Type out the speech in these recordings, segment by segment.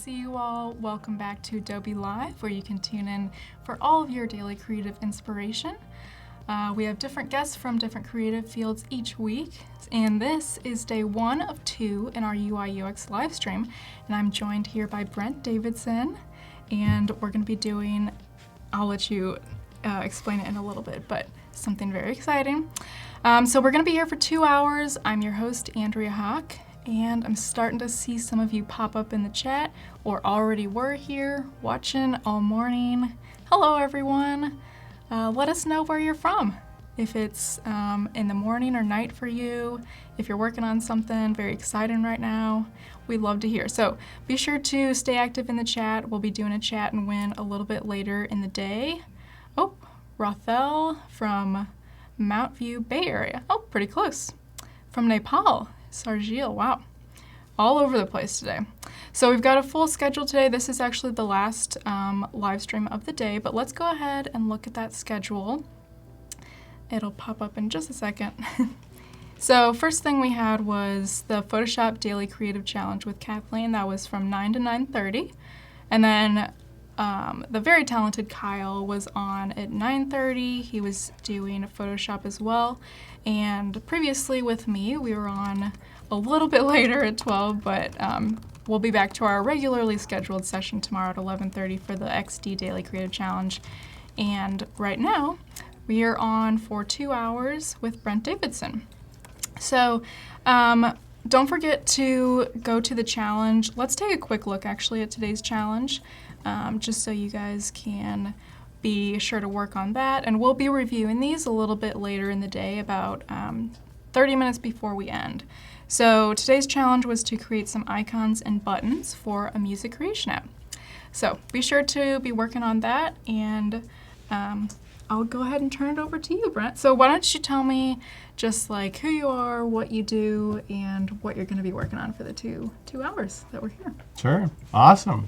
see you all. Welcome back to Adobe Live, where you can tune in for all of your daily creative inspiration. We have different guests from different creative fields each week, and this is day 1 of 2 in our UI UX live stream. And I'm joined here by Brent Davidson, and we're going to be doing, I'll let you explain it in a little bit, but something very exciting. So we're going to be here for 2 hours. I'm your host, Andrea Hawk, and I'm starting to see some of you pop up in the chat or already were here watching all morning. Hello, everyone. Let us know where you're from. If it's in the morning or night for you, if you're working on something very exciting right now, we'd love to hear. So be sure to stay active in the chat. We'll be doing a chat and win a little bit later in the day. Oh, Rothel from Mount View, Bay Area. Oh, pretty close. From Nepal, Sarjil. Wow. All over the place today. So we've got a full schedule today. This is actually the last live stream of the day, but let's go ahead and look at that schedule. It'll pop up in just a second. So first thing we had was the Photoshop Daily Creative Challenge with Kathleen. That was from 9 to 9:30. And then the very talented Kyle was on at 9:30. He was doing Photoshop as well. And previously with me, we were on a little bit later at 12, but we'll be back to our regularly scheduled session tomorrow at 11:30 for the XD Daily Creative Challenge. And right now, we are on for 2 hours with Brent Davidson. So don't forget to go to the challenge. Let's take a quick look actually at today's challenge, just so you guys can be sure to work on that. And we'll be reviewing these a little bit later in the day, about 30 minutes before we end. So today's challenge was to create some icons and buttons for a music creation app. So be sure to be working on that, and I'll go ahead and turn it over to you, Brent. So why don't you tell me just like who you are, what you do, and what you're going to be working on for the two hours that we're here. Sure. Awesome.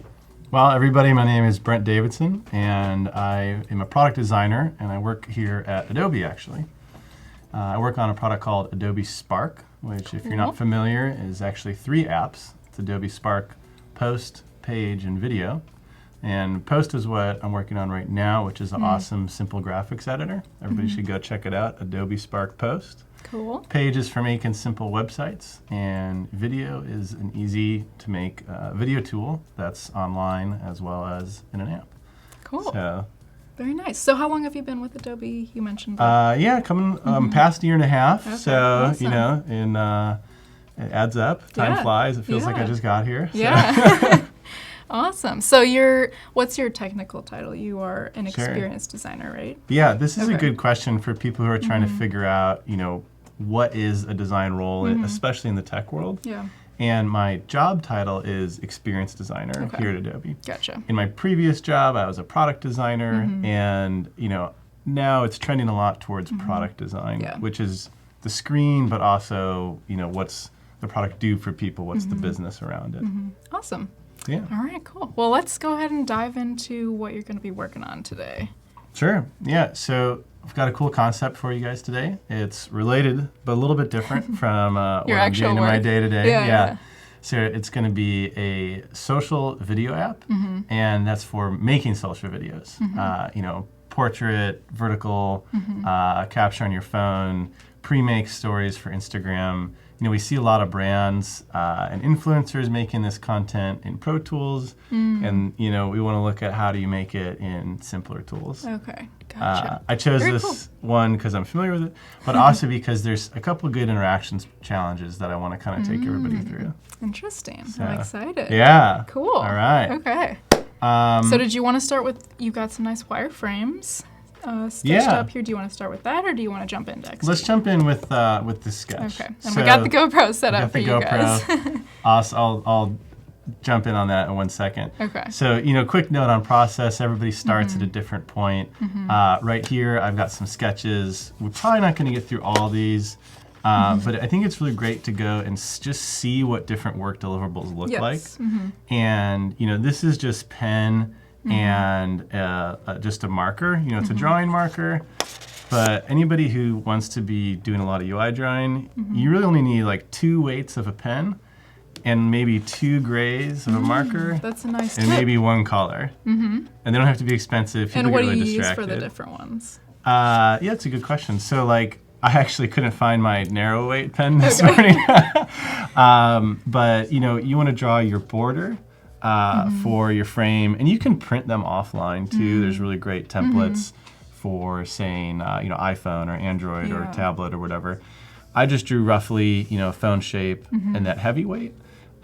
Well, everybody, my name is Brent Davidson, and I am a product designer, and I work here at Adobe, actually. I work on a product called Adobe Spark, which, if you're not familiar, is actually 3 apps. It's Adobe Spark Post, Page, and Video. And Post is what I'm working on right now, which is an awesome, simple graphics editor. Everybody should go check it out, Adobe Spark Post. Cool. Page is for making simple websites, and Video is an easy-to-make video tool that's online as well as in an app. Cool. So, very nice. So how long have you been with Adobe? You mentioned yeah, coming past a year and a half. Okay, so, awesome. you know, it adds up. Time flies. It feels like I just got here. So. Yeah. Awesome. So what's your technical title? You are an experienced designer, right? Yeah, this is a good question for people who are trying to figure out, what is a design role, especially in the tech world. Yeah. And my job title is experienced designer here at Adobe. Gotcha. In my previous job, I was a product designer, and now it's trending a lot towards product design, which is the screen, but also what's the product do for people, what's the business around it. Awesome. Yeah. All right, cool. Well, let's go ahead and dive into what you're going to be working on today. Sure. Yeah. So I've got a cool concept for you guys today. It's related, but a little bit different from what I'm doing in my day-to-day. Yeah. So it's going to be a social video app, and that's for making social videos. Portrait, vertical, capture on your phone, pre-make stories for Instagram. We see a lot of brands and influencers making this content in Pro Tools, and we want to look at how do you make it in simpler tools. Okay, gotcha. I chose this one because I'm familiar with it, but also because there's a couple good interactions challenges that I want to kind of take everybody through. Interesting. So, I'm excited. Yeah. Cool. All right. Okay. So did you want to start with, you got some nice wireframes sketched up here. Do you want to start with that, or do you want to jump into XD? Let's jump in with this sketch. Okay. And we got the GoPro set up for you guys. I'll jump in on that in 1 second. Okay. So, quick note on process. Everybody starts at a different point. Right here, I've got some sketches. We're probably not going to get through all these, but I think it's really great to go and just see what different work deliverables look like. And, this is just pen and just a marker. It's a drawing marker. But anybody who wants to be doing a lot of UI drawing, you really only need like 2 weights of a pen and maybe 2 grays of a marker. That's a nice and tip. maybe 1 color. And they don't have to be expensive. People And what get really do you distracted. use for the different ones? Yeah, it's a good question. So like, I actually couldn't find my narrow weight pen this morning. But you know, you want to draw your border for your frame, and you can print them offline too. There's really great templates for saying, you know, iPhone or Android or tablet or whatever. I just drew roughly, you know, a phone shape and that heavy weight.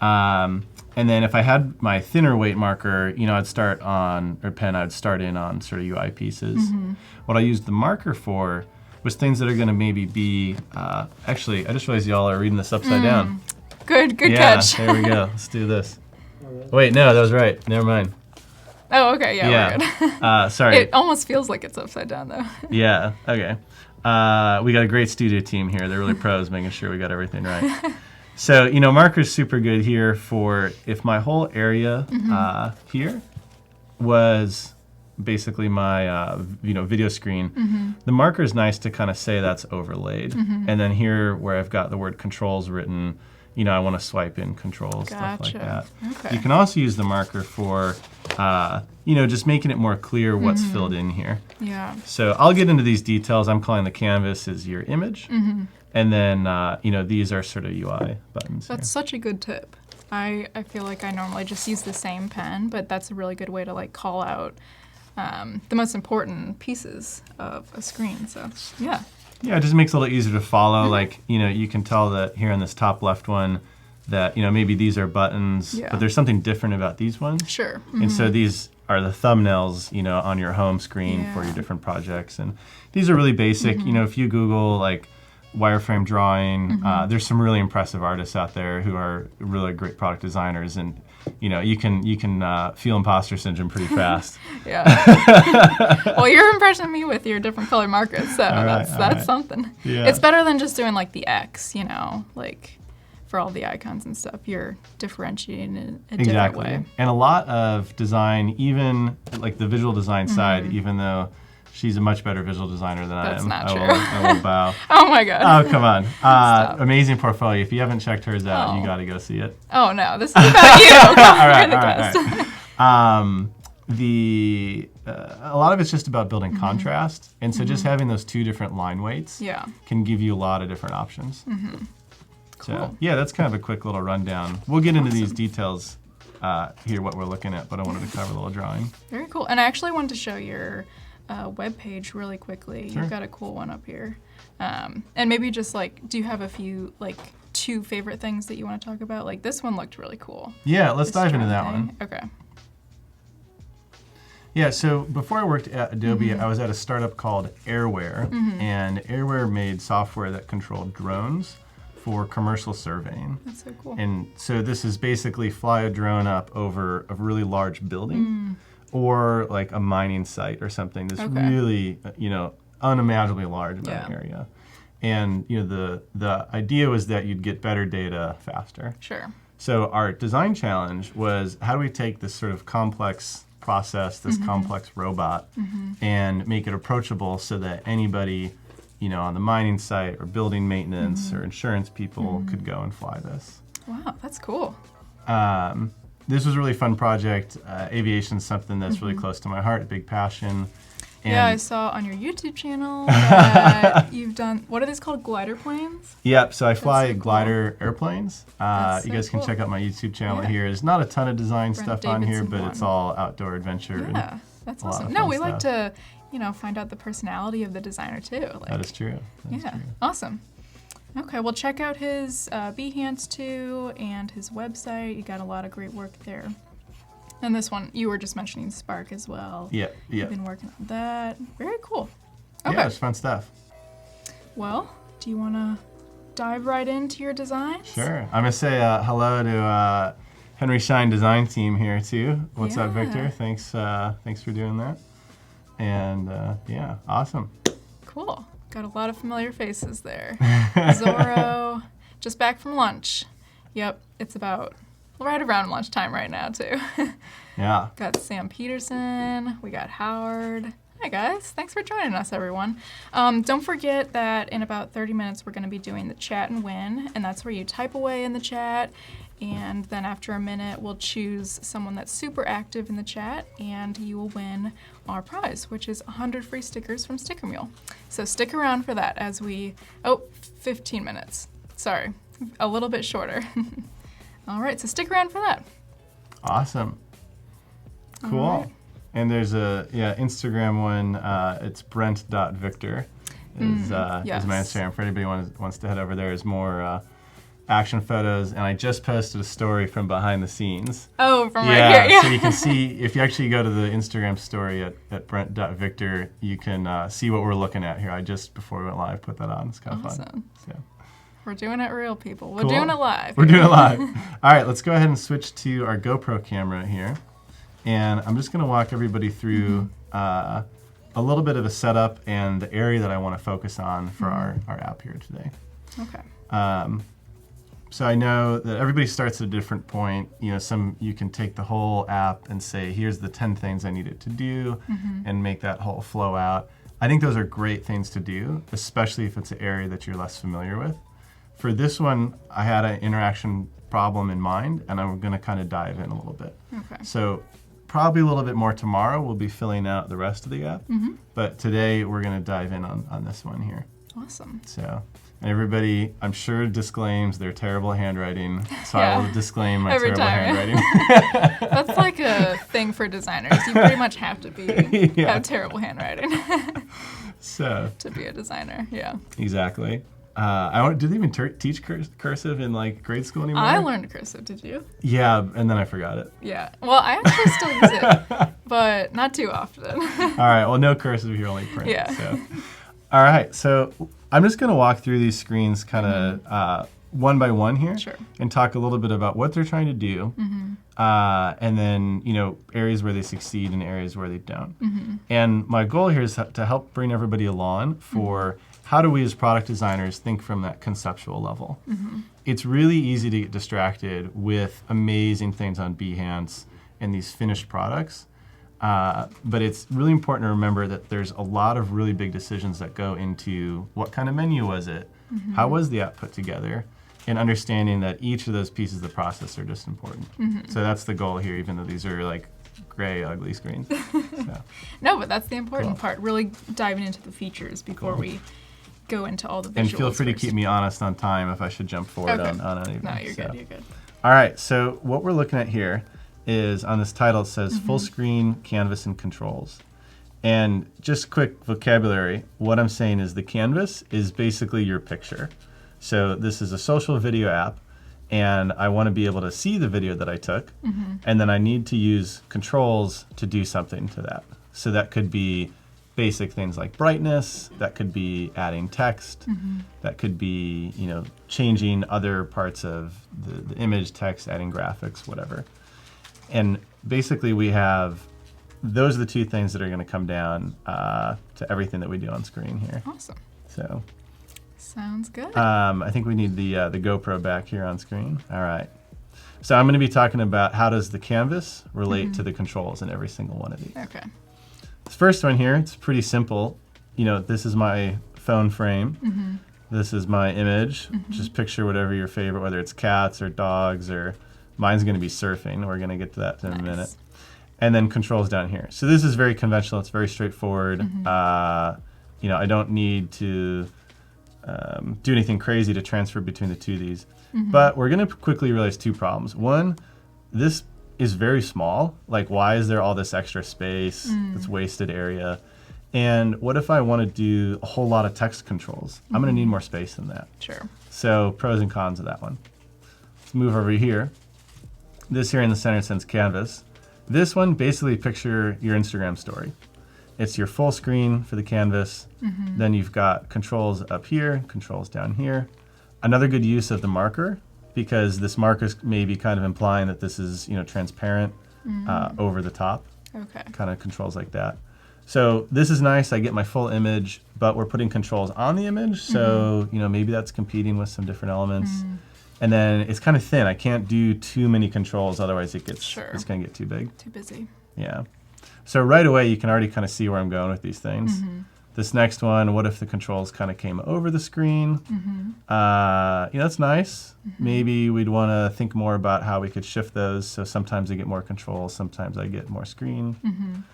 And then if I had my thinner weight marker, you know, I'd start in on sort of UI pieces. What I used the marker for was things that are going to maybe be, actually, I just realized y'all are reading this upside down. Good Yeah, catch. there we go. Let's do this. Wait, no, that was right. Never mind. Oh, okay, yeah, we're good. Sorry. It almost feels like it's upside down, though. Yeah, okay. We got a great studio team here. They're really pros making sure we got everything right. So, you know, marker's super good here for if my whole area here was basically my you know, video screen. The marker is nice to kind of say that's overlaid. And then here where I've got the word controls written, you know, I want to swipe in controls, stuff like that. Okay. You can also use the marker for, you know, just making it more clear what's filled in here. Yeah. So I'll get into these details. I'm calling the canvas is your image. And then, you know, these are sort of UI buttons. That's such a good tip. I feel like I normally just use the same pen, but that's a really good way to like call out the most important pieces of a screen. So, yeah. Yeah, it just makes it a little easier to follow. Like, you know, you can tell that here on this top left one that, you know, maybe these are buttons, but there's something different about these ones. Sure. And so these are the thumbnails, you know, on your home screen for your different projects. And these are really basic. You know, if you Google like wireframe drawing, there's some really impressive artists out there who are really great product designers, and you know, you can feel imposter syndrome pretty fast. Well, you're impressing me with your different color markers, so that's something. Yeah. It's better than just doing like the X, you know, like for all the icons and stuff. You're differentiating in a different way. And a lot of design, even like the visual design side, even though she's a much better visual designer than I am. That's not true. I will bow. Oh my god. Oh, come on. Amazing portfolio. If you haven't checked hers out, you got to go see it. Oh no, this is about you. all right. A lot of it's just about building contrast, and so just having those 2 different line weights can give you a lot of different options. Cool. So yeah, that's kind of a quick little rundown. We'll get into these details here, what we're looking at, but I wanted to cover a little drawing. Very cool. And I actually wanted to show your web page really quickly. Sure. You've got a cool one up here. And maybe just like, do you have a few, like 2 favorite things that you want to talk about? Like this one looked really cool. Yeah, let's This dive into that thing. one. Okay. Yeah, so before I worked at Adobe, I was at a startup called Airware, and Airware made software that controlled drones for commercial surveying. That's so cool. And so this is basically fly a drone up over a really large building or like a mining site or something that's really, you know, unimaginably large in that area. And, you know, the idea was that you'd get better data faster. Sure. So our design challenge was, how do we take this sort of complex process, this complex robot, and make it approachable so that anybody, you know, on the mining site or building maintenance or insurance people could go and fly this. Wow, that's cool. This was a really fun project. Aviation's something that's really close to my heart, a big passion. And Yeah, I saw on your YouTube channel that you've done, what are these called, glider planes? Yep, so I fly so cool. glider airplanes. That's You so guys can cool. check out my YouTube channel Yeah. here. There's not a ton of design Brent stuff on here, Davidson but it's one. all outdoor adventure. and Yeah, that's a lot awesome. of No, fun we like stuff. to, you know, find out the personality of the designer too. Like, That is true. That is yeah, true. awesome. Okay, well, check out his Behance too and his website. You got a lot of great work there. And this one, you were just mentioning Spark as well. Yeah, yeah. You've been working on that. Very cool. Okay. Yeah, it's fun stuff. Well, do you want to dive right into your designs? Sure. I'm going to say hello to Henry Schein design team here too. What's up, Victor? Yeah. Thanks for doing that. And yeah, awesome. Cool. Got a lot of familiar faces there. Zorro, just back from lunch. Yep, it's about right around lunchtime right now too. Yeah. Got Sam Peterson. We got Howard. Hi guys, thanks for joining us, everyone. Don't forget that in about 30 minutes we're going to be doing the chat and win, and that's where you type away in the chat And then after a minute, we'll choose someone that's super active in the chat, and you will win our prize, which is 100 free stickers from Sticker Mule. So stick around for that as we, 15 minutes. Sorry, a little bit shorter. All right, so stick around for that. Awesome. Cool. All right. And there's a Instagram one. It's brent.victor is my Instagram. For anybody who wants to head over there, is more action photos. And I just posted a story from behind the scenes. Oh, from right here. Yeah. So you can see, if you actually go to the Instagram story at brent.victor, you can see what we're looking at here. I just, before we went live, put that on. It's kind of fun. So. We're doing it real, people. We're Cool. doing it live. We're doing it live. All right, let's go ahead and switch to our GoPro camera here. And I'm just going to walk everybody through a little bit of a setup and the area that I want to focus on for our app here today. Okay. So I know that everybody starts at a different point. You can take the whole app and say, here's the 10 things I need it to do, and make that whole flow out. I think those are great things to do, especially if it's an area that you're less familiar with. For this one, I had an interaction problem in mind, and I'm going to kind of dive in a little bit. Okay. So probably a little bit more tomorrow. We'll be filling out the rest of the app. But today, we're going to dive in on this one here. Awesome. So everybody, I'm sure, disclaims their terrible handwriting. So I will disclaim my terrible handwriting. That's like a thing for designers. You pretty much have to have terrible handwriting to be a designer. Yeah. Exactly. Do they even teach cursive in like grade school anymore? I learned cursive. Did you? Yeah, and then I forgot it. Yeah. Well, I actually still use it, but not too often. All right. Well, no cursive here, only print. Yeah. So. All right. So I'm just going to walk through these screens kind of one by one here, and talk a little bit about what they're trying to do, and then areas where they succeed and areas where they don't. And my goal here is to help bring everybody along for how do we as product designers think from that conceptual level. It's really easy to get distracted with amazing things on Behance and these finished products. But it's really important to remember that there's a lot of really big decisions that go into what kind of menu was it, how was the app put together, and understanding that each of those pieces of the process are just important. So that's the goal here, even though these are like gray, ugly screens. So. No, but that's the important part, really diving into the features before we go into all the visuals. And feel free to keep me honest on time if I should jump forward on anything. No, you're good, you're good. All right, so what we're looking at here is on this title, it says full screen, canvas, and controls. And just quick vocabulary, what I'm saying is the canvas is basically your picture. So this is a social video app, and I want to be able to see the video that I took, and then I need to use controls to do something to that. So that could be basic things like brightness, that could be adding text, that could be changing other parts of the image, text, adding graphics, whatever. And basically those are the two things that are going to come down to everything that we do on screen here. Awesome. So sounds good. I think we need the GoPro back here on screen. All right. So I'm going to be talking about how does the canvas relate to the controls in every single one of these. Okay. This first one here, it's pretty simple. This is my phone frame. This is my image. Just picture whatever your favorite, whether it's cats or dogs, or mine's going to be surfing. We're going to get to that in a minute. And then controls down here. So this is very conventional. It's very straightforward. I don't need to do anything crazy to transfer between the two of these. But we're going to quickly realize two problems. One, this is very small. Like, why is there all this extra space, this wasted area? And what if I want to do a whole lot of text controls? I'm going to need more space than that. Sure. So pros and cons of that one. Let's move over here. This here in the center says canvas. This one, basically picture your Instagram story. It's your full screen for the canvas. Then you've got controls up here, controls down here. Another good use of the marker, because this marker may be kind of implying that this is transparent over the top. Okay. Kind of controls like that. So this is nice. I get my full image, but we're putting controls on the image. So maybe that's competing with some different elements. And then it's kind of thin. I can't do too many controls, otherwise it's going to get too big. Too busy. Yeah. So right away you can already kind of see where I'm going with these things. This next one, what if the controls kind of came over the screen? That's nice. Maybe we'd want to think more about how we could shift those. So sometimes I get more controls, sometimes I get more screen.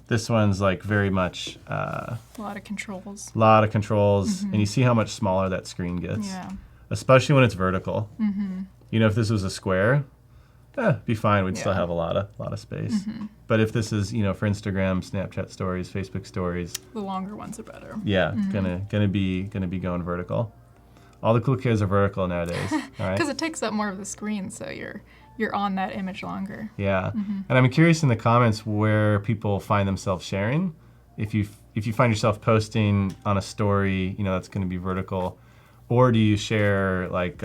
This one's like very much a lot of controls. A lot of controls, and you see how much smaller that screen gets. Yeah. Especially when it's vertical. If this was a square, be fine. We'd still have a lot of space. But if this is, for Instagram, Snapchat stories, Facebook stories, the longer ones are better. Yeah, gonna be going vertical. All the cool kids are vertical nowadays. All right. Because it takes up more of the screen, so you're on that image longer. Yeah, and I'm curious in the comments where people find themselves sharing. If you find yourself posting on a story, that's going to be vertical, or do you share like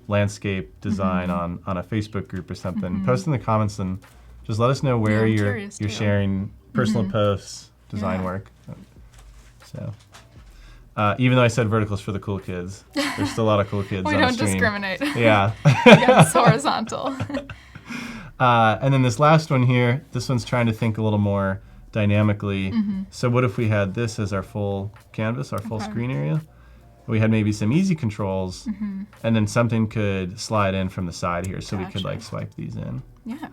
landscape design on a Facebook group or something? Post in the comments and just let us know where you're sharing personal posts, design work. So. Even though I said verticals for the cool kids, there's still a lot of cool kids on the stream. We don't discriminate. Yeah. It's horizontal. And then this last one here, this one's trying to think a little more dynamically. So what if we had this as our full canvas, our full screen area? We had maybe some easy controls, and then something could slide in from the side here, so we could like swipe these in. Yeah.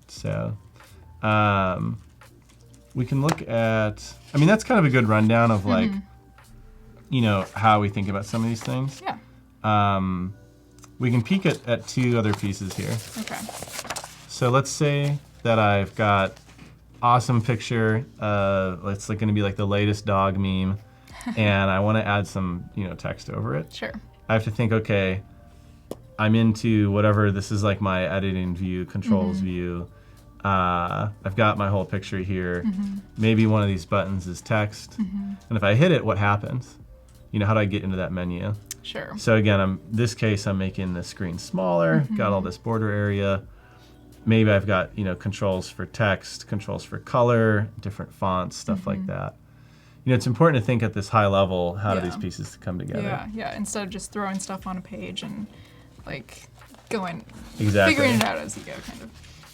So we can look at, that's kind of a good rundown of like, how we think about some of these things. Yeah. We can peek at two other pieces here. Okay. So let's say that I've got awesome picture. It's like going to be like the latest dog meme, and I want to add some text over it. Sure. I have to think, okay, I'm into whatever. This is like my editing view, controls view. I've got my whole picture here. Maybe one of these buttons is text, and if I hit it, what happens? How do I get into that menu? Sure. So again, this case, I'm making the screen smaller, got all this border area. Maybe I've got, controls for text, controls for color, different fonts, stuff like that. It's important to think at this high level, how do these pieces come together? Yeah. Instead of just throwing stuff on a page and like figuring it out as you go, kind of.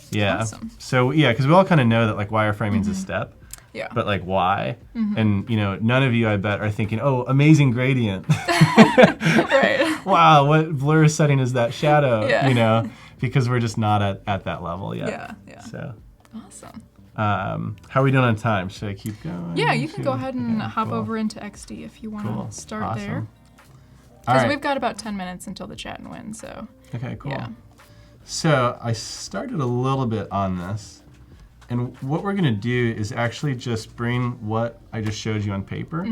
Yeah. Awesome. So because we all kind of know that like wireframing is a step. Yeah. But like why? And none of you I bet are thinking, oh, amazing gradient. Right. Wow, what blur setting is that shadow? Yeah. Because we're just not at that level yet. Yeah. So awesome. How are we doing on time? Should I keep going? Yeah, you can go ahead and hop over into XD if you want to start there. Because we've got about 10 minutes until the chat and win, so. Okay, cool. Yeah. So I started a little bit on this. And what we're going to do is actually just bring what I just showed you on paper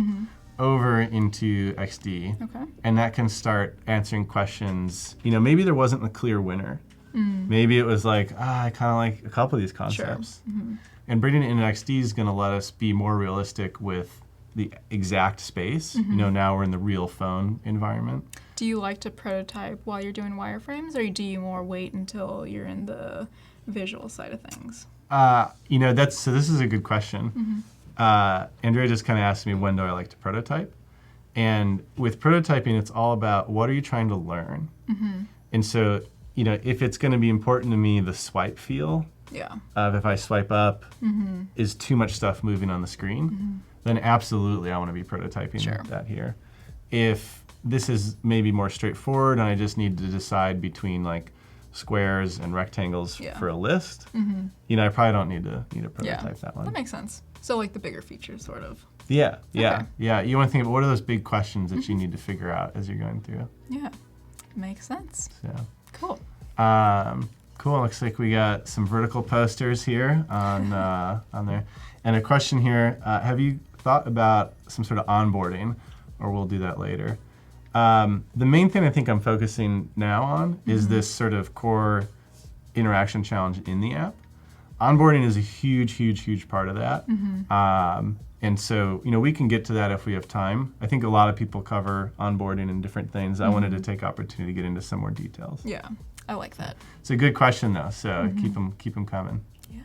over into XD. Okay. And that can start answering questions. Maybe there wasn't a clear winner. Maybe it was like, I kind of like a couple of these concepts. Sure. And bringing it into XD is going to let us be more realistic with the exact space. Now we're in the real phone environment. Do you like to prototype while you're doing wireframes, or do you more wait until you're in the visual side of things? This is a good question. Andrea just kind of asked me, when do I like to prototype? And with prototyping, it's all about what are you trying to learn? And so, if it's going to be important to me, the swipe feel of if I swipe up is too much stuff moving on the screen, then absolutely I want to be prototyping that here. If this is maybe more straightforward and I just need to decide between like squares and rectangles for a list, I probably don't need to prototype that one. That makes sense. So like the bigger features, sort of. Yeah. You want to think about what are those big questions that you need to figure out as you're going through. Yeah, makes sense. So cool. Cool. Looks like we got some vertical posters here on there, and a question here: have you thought about some sort of onboarding, or we'll do that later? The main thing I think I'm focusing now on is this sort of core interaction challenge in the app. Onboarding is a huge part of that. And so, we can get to that if we have time. I think a lot of people cover onboarding and different things. I wanted to take opportunity to get into some more details. Yeah, I like that. It's a good question though, so keep them coming. Yeah.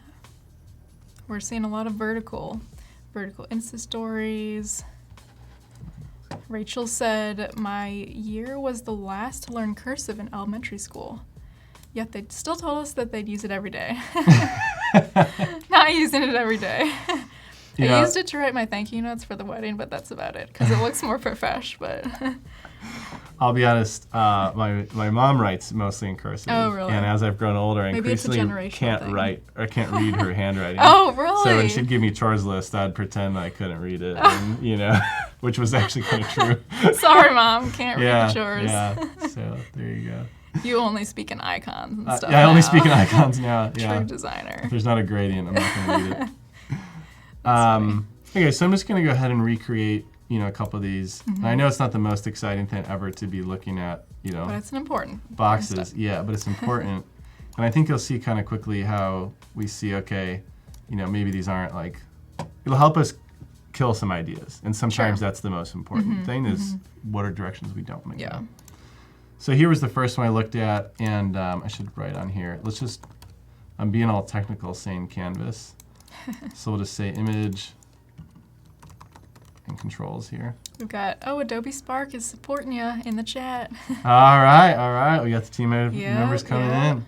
We're seeing a lot of vertical Insta stories. Rachel said, my year was the last to learn cursive in elementary school, yet they still told us that they'd use it every day. Not using it every day. I used it to write my thank you notes for the wedding, but that's about it because it looks more profesh. But I'll be honest, my mom writes mostly in cursive. Oh, really? And as I've grown older, I Maybe it's a increasingly generational can't thing. write or can't read her handwriting. Oh, really? So when she'd give me chores list, I'd pretend I couldn't read it, and, which was actually kind of true. Sorry, Mom, can't read the chores. Yeah. So there you go. You only speak in icons and stuff. Yeah, I only now. speak in icons now. Yeah. True designer. If there's not a gradient, I'm not going to read it. Okay, so I'm just going to go ahead and recreate, a couple of these. And I know it's not the most exciting thing ever to be looking at, But it's an important boxes. step. Yeah, but it's important. And I think you'll see kind of quickly how we see, okay, maybe these aren't like, it'll help us kill some ideas. And sometimes that's the most important thing is what are directions we don't want to go. So here was the first one I looked at, and I should write on here. I'm being all technical saying canvas. So we'll just say image and controls here. We've got, Adobe Spark is supporting you in the chat. All right. We got the team members coming in.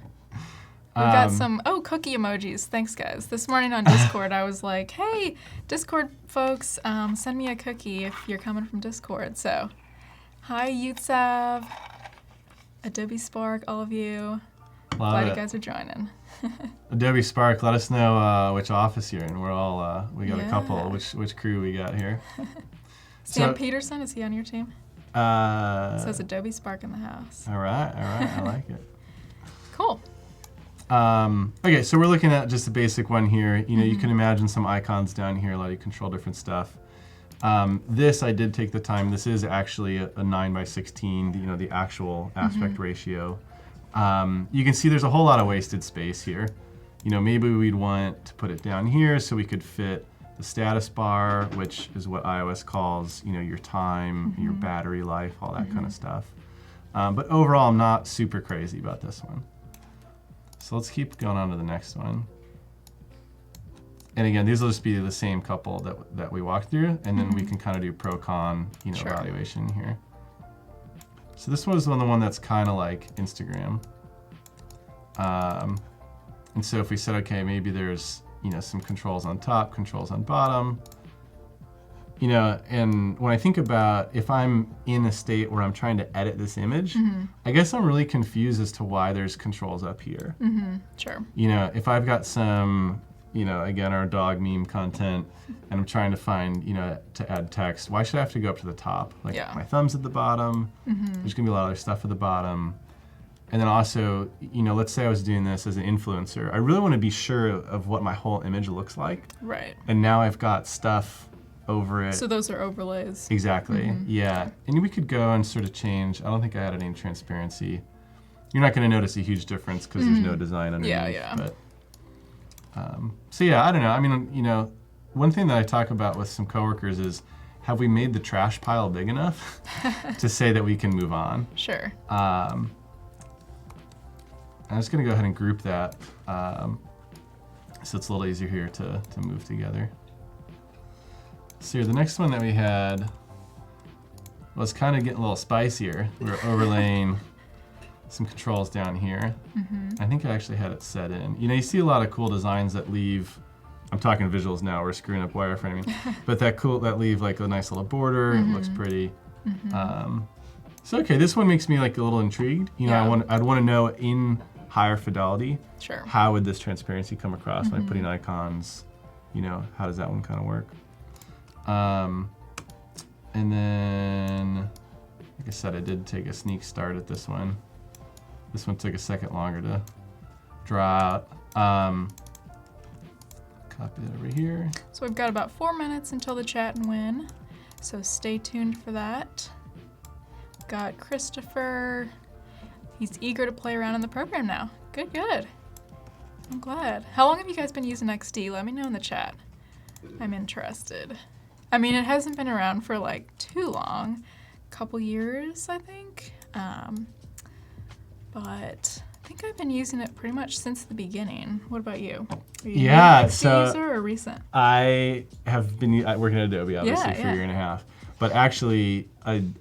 We've got some, cookie emojis. Thanks, guys. This morning on Discord, I was like, hey, Discord folks, send me a cookie if you're coming from Discord. So, hi, Yutsav, Adobe Spark, all of you. Glad you guys are joining. Adobe Spark, let us know which office you're in. We're all, we got a couple. Which crew we got here? Sam Peterson, is he on your team? It says Adobe Spark in the house. All right. I like it. Cool. Okay, so we're looking at just a basic one here. You can imagine some icons down here, allow you to control different stuff. This, I did take the time. This is actually a 9:16, the actual aspect ratio. You can see there's a whole lot of wasted space here. Maybe we'd want to put it down here so we could fit the status bar, which is what iOS calls, your time, your battery life, all that kind of stuff. But overall, I'm not super crazy about this one. So let's keep going on to the next one. And again, these will just be the same couple that we walked through, and then we can kind of do pro-con, evaluation here. So this was the one that's kind of like Instagram. And so if we said, okay, maybe there's, some controls on top, controls on bottom, and when I think about if I'm in a state where I'm trying to edit this image, I guess I'm really confused as to why there's controls up here. Sure. If I've got some, again, our dog meme content, and I'm trying to find, to add text, why should I have to go up to the top? Like my thumb's at the bottom, there's gonna be a lot of other stuff at the bottom. And then also, let's say I was doing this as an influencer. I really want to be sure of what my whole image looks like. Right. And now I've got stuff over it. So those are overlays. Exactly, yeah. And we could go and sort of change. I don't think I added any transparency. You're not going to notice a huge difference because there's no design underneath. Yeah. But, so yeah, I don't know. I mean, one thing that I talk about with some coworkers is, have we made the trash pile big enough to say that we can move on? Sure. I'm just going to go ahead and group that so it's a little easier here to move together. So here, the next one that we had was kind of getting a little spicier. We were overlaying some controls down here. I think I actually had it set in. You see a lot of cool designs that leave, I'm talking visuals now, we're screwing up wireframing, but that leave like a nice little border, it looks pretty. So okay, this one makes me like a little intrigued. I'd want to know in higher fidelity, how would this transparency come across when I'm putting icons, how does that one kind of work? And then, like I said, I did take a sneak start at this one. This one took a second longer to draw out. Copy that over here. So we've got about 4 minutes until the chat and win, so stay tuned for that. We've got Christopher. He's eager to play around in the program now. Good. I'm glad. How long have you guys been using XD? Let me know in the chat. I'm interested. I mean, it hasn't been around for like too long. A couple years, I think. But I think I've been using it pretty much since the beginning. What about you? Are you Yeah, a so user or recent? I have been working at Adobe, obviously, for a year and a half. But actually,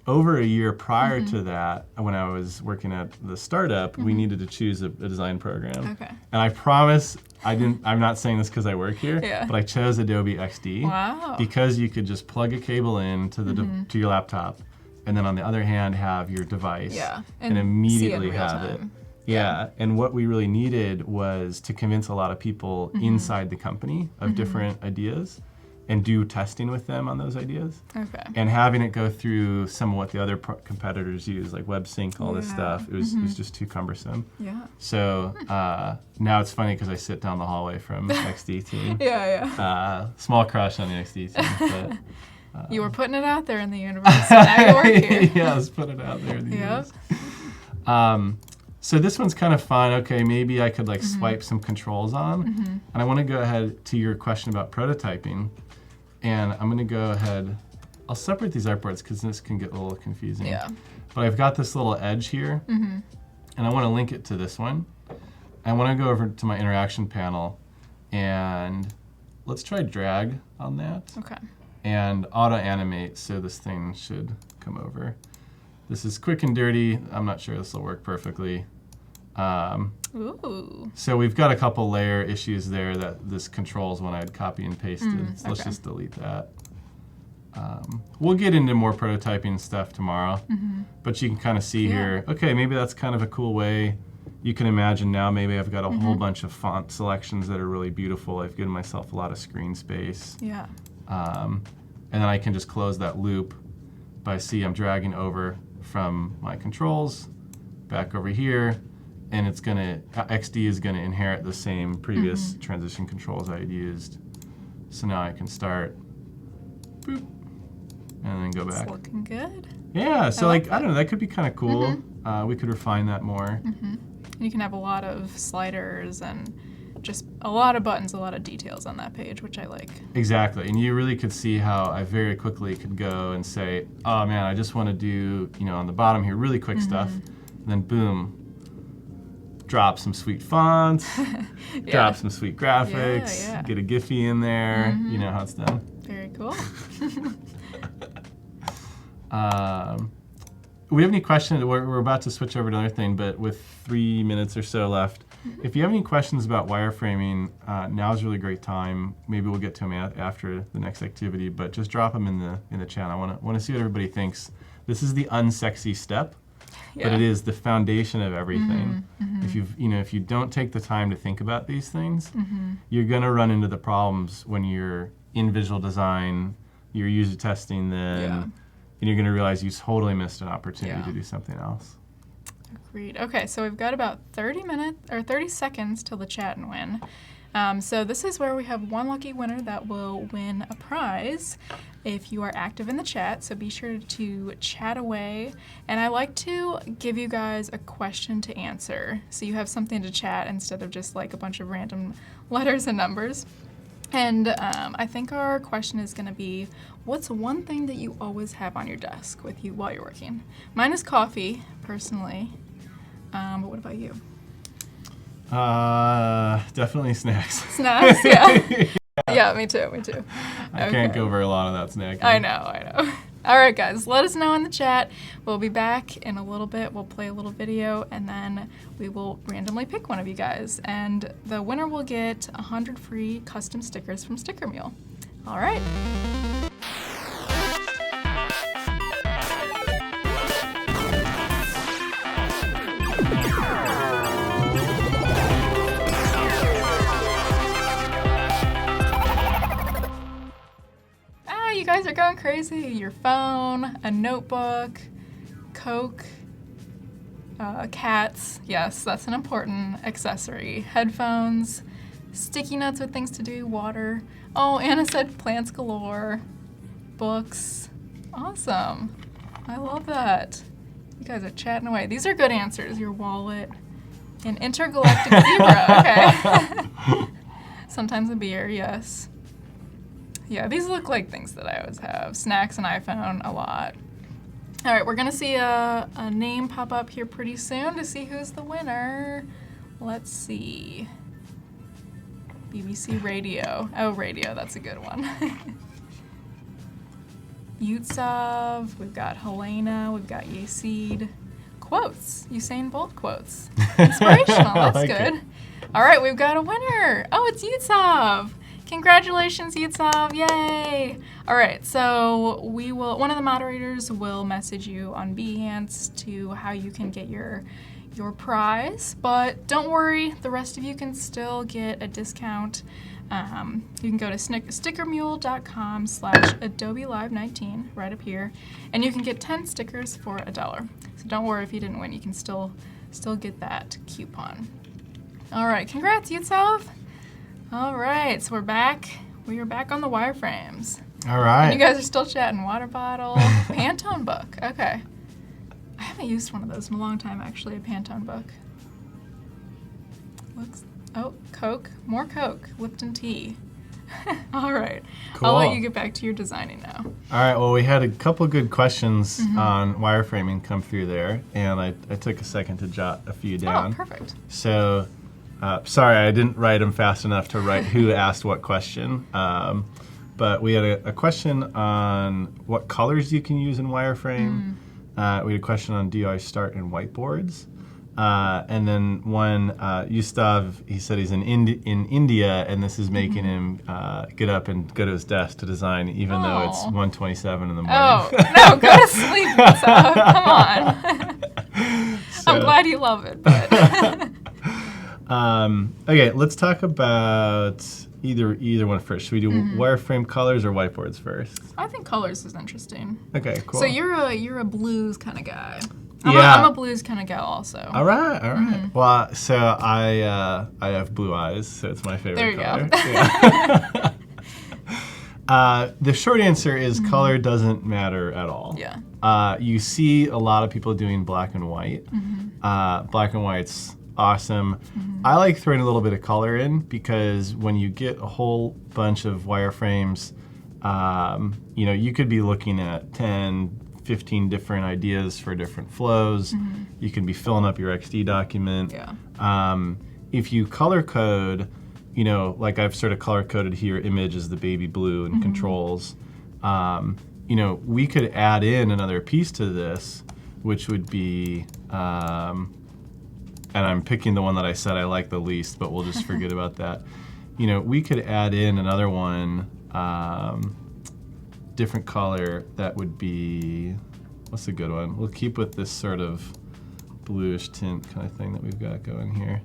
over a year prior to that, when I was working at the startup, we needed to choose a design program. Okay. And I promise, I'm not saying this because I work here, Yeah. but I chose Adobe XD Wow. because you could just plug a cable in to to your laptop, and then on the other hand have your device, and immediately see it in real have it. time. Yeah, and what we really needed was to convince a lot of people inside the company of different ideas and do testing with them on those ideas. Okay. And having it go through some of what the other competitors use, like WebSync, all this stuff, it was just too cumbersome. Yeah. So now it's funny because I sit down the hallway from XD team. Yeah. Small crush on the XD team. But, You were putting it out there in the universe, so now you work here. yeah, let's put it out there in the universe. So this one's kind of fun. Okay, maybe I could like swipe some controls on. And I want to go ahead to your question about prototyping. And I'm going to go ahead, I'll separate these artboards because this can get a little confusing. Yeah. But I've got this little edge here, and I want to link it to this one. I want to go over to my interaction panel, and let's try drag on that. Okay. And auto animate, so this thing should come over. This is quick and dirty. I'm not sure this will work perfectly. Ooh. So we've got a couple layer issues there that this controls when I had copy and pasted. So let's okay. just delete that. We'll get into more prototyping stuff tomorrow, but you can kind of see here, okay, maybe that's kind of a cool way. You can imagine now maybe I've got a whole bunch of font selections that are really beautiful. I've given myself a lot of screen space. Yeah. And then I can just close that loop by I'm dragging over from my controls back over here, and it's XD is gonna inherit the same previous transition controls I had used. So now I can start, boop, and then go back. It's looking good. Yeah, so I I don't know, that could be kind of cool. We could refine that more. You can have a lot of sliders and just a lot of buttons, a lot of details on that page, which I like. Exactly, and you really could see how I very quickly could go and say, oh man, I just want to do, on the bottom here, really quick stuff. And then boom, drop some sweet fonts, drop some sweet graphics, get a Giphy in there, you know how it's done. Very cool. We have any questions? We're about to switch over to another thing, but with 3 minutes or so left, if you have any questions about wireframing, now's a really great time. Maybe we'll get to them after the next activity, but just drop them in the chat. I want to see what everybody thinks. This is the unsexy step, but it is the foundation of everything. If you don't take the time to think about these things, you're going to run into the problems when you're in visual design, you're user testing them, and you're going to realize you totally missed an opportunity to do something else. Agreed. Okay, so we've got about 30 seconds till the chat and win. So this is where we have one lucky winner that will win a prize if you are active in the chat. So be sure to chat away. And I like to give you guys a question to answer, so you have something to chat instead of just like a bunch of random letters and numbers. And I think our question is going to be, what's one thing that you always have on your desk with you while you're working? Mine is coffee, personally. But what about you? Definitely snacks. Snacks, yeah. Yeah, me too. I can't go over a lot of that snacking. I know. All right, guys, let us know in the chat. We'll be back in a little bit. We'll play a little video, and then we will randomly pick one of you guys. And the winner will get 100 free custom stickers from Sticker Mule. All right. You guys are going crazy. Your phone, a notebook, Coke, cats. Yes, that's an important accessory. Headphones, sticky notes with things to do, water. Oh, Anna said plants galore, books. Awesome. I love that. You guys are chatting away. These are good answers. Your wallet, an intergalactic zebra. Okay. Sometimes a beer, yes. Yeah, these look like things that I always have. Snacks and iPhone, a lot. All right, we're gonna see a name pop up here pretty soon to see who's the winner. Let's see. BBC Radio. Oh, Radio, that's a good one. Yutsov, we've got Helena, we've got Yasid. Quotes. Usain Bolt quotes. Inspirational, that's like good. it. All right, we've got a winner. Oh, it's Yutsov. Congratulations, Yutsov, yay. All right, so one of the moderators will message you on Behance to how you can get your prize, but don't worry, the rest of you can still get a discount. You can go to stickermule.com/Adobe Live 19 right up here, and you can get 10 stickers for $1. So don't worry if you didn't win, you can still get that coupon. All right, congrats, Yutsov. All right, so we're back. We are back on the wireframes. All right. And you guys are still chatting. Water bottle, Pantone book. Okay. I haven't used one of those in a long time, actually, a Pantone book. Coke. More Coke. Lipton tea. All right. Cool. I'll let you get back to your designing now. All right, well, we had a couple good questions on wireframing come through there, and I took a second to jot a few down. Oh, perfect. So, sorry, I didn't write them fast enough to write who asked what question. But we had a question on what colors you can use in wireframe. We had a question on do I start in whiteboards? And then one, Yustav, he said he's in India, and this is making him get up and go to his desk to design, even though it's 1:27 in the morning. Oh, no, go to sleep, Yustav. Come on. I'm glad you love it, but... Okay, let's talk about either one first. Should we do wireframe colors or whiteboards first? I think colors is interesting. Okay, cool. So you're a blues kind of guy. Yeah. I'm a blues kind of gal also. All right. Well, so I have blue eyes, so it's my favorite color. There you go. Yeah. The short answer is color doesn't matter at all. Yeah. You see a lot of people doing black and white. Black and white's awesome. I like throwing a little bit of color in because when you get a whole bunch of wireframes, you could be looking at 10, 15 different ideas for different flows. You can be filling up your XD document. Yeah. If you color code, like I've sort of color coded here, image is the baby blue and controls. We could add in another piece to this, which would be, and I'm picking the one that I said I like the least, but we'll just forget about that. We could add in another one, different color that would be, what's a good one? We'll keep with this sort of bluish tint kind of thing that we've got going here.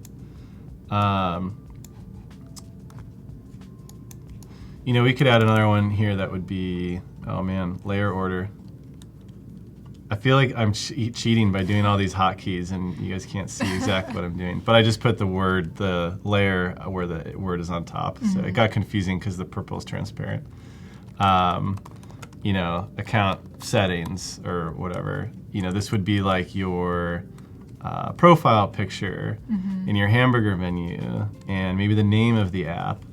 We could add another one here that would be, oh man, layer order. I feel like I'm cheating by doing all these hotkeys and you guys can't see exactly what I'm doing. But I just put the layer where the word is on top. So it got confusing because the purple is transparent. Account settings or whatever. This would be like your profile picture in your hamburger menu and maybe the name of the app.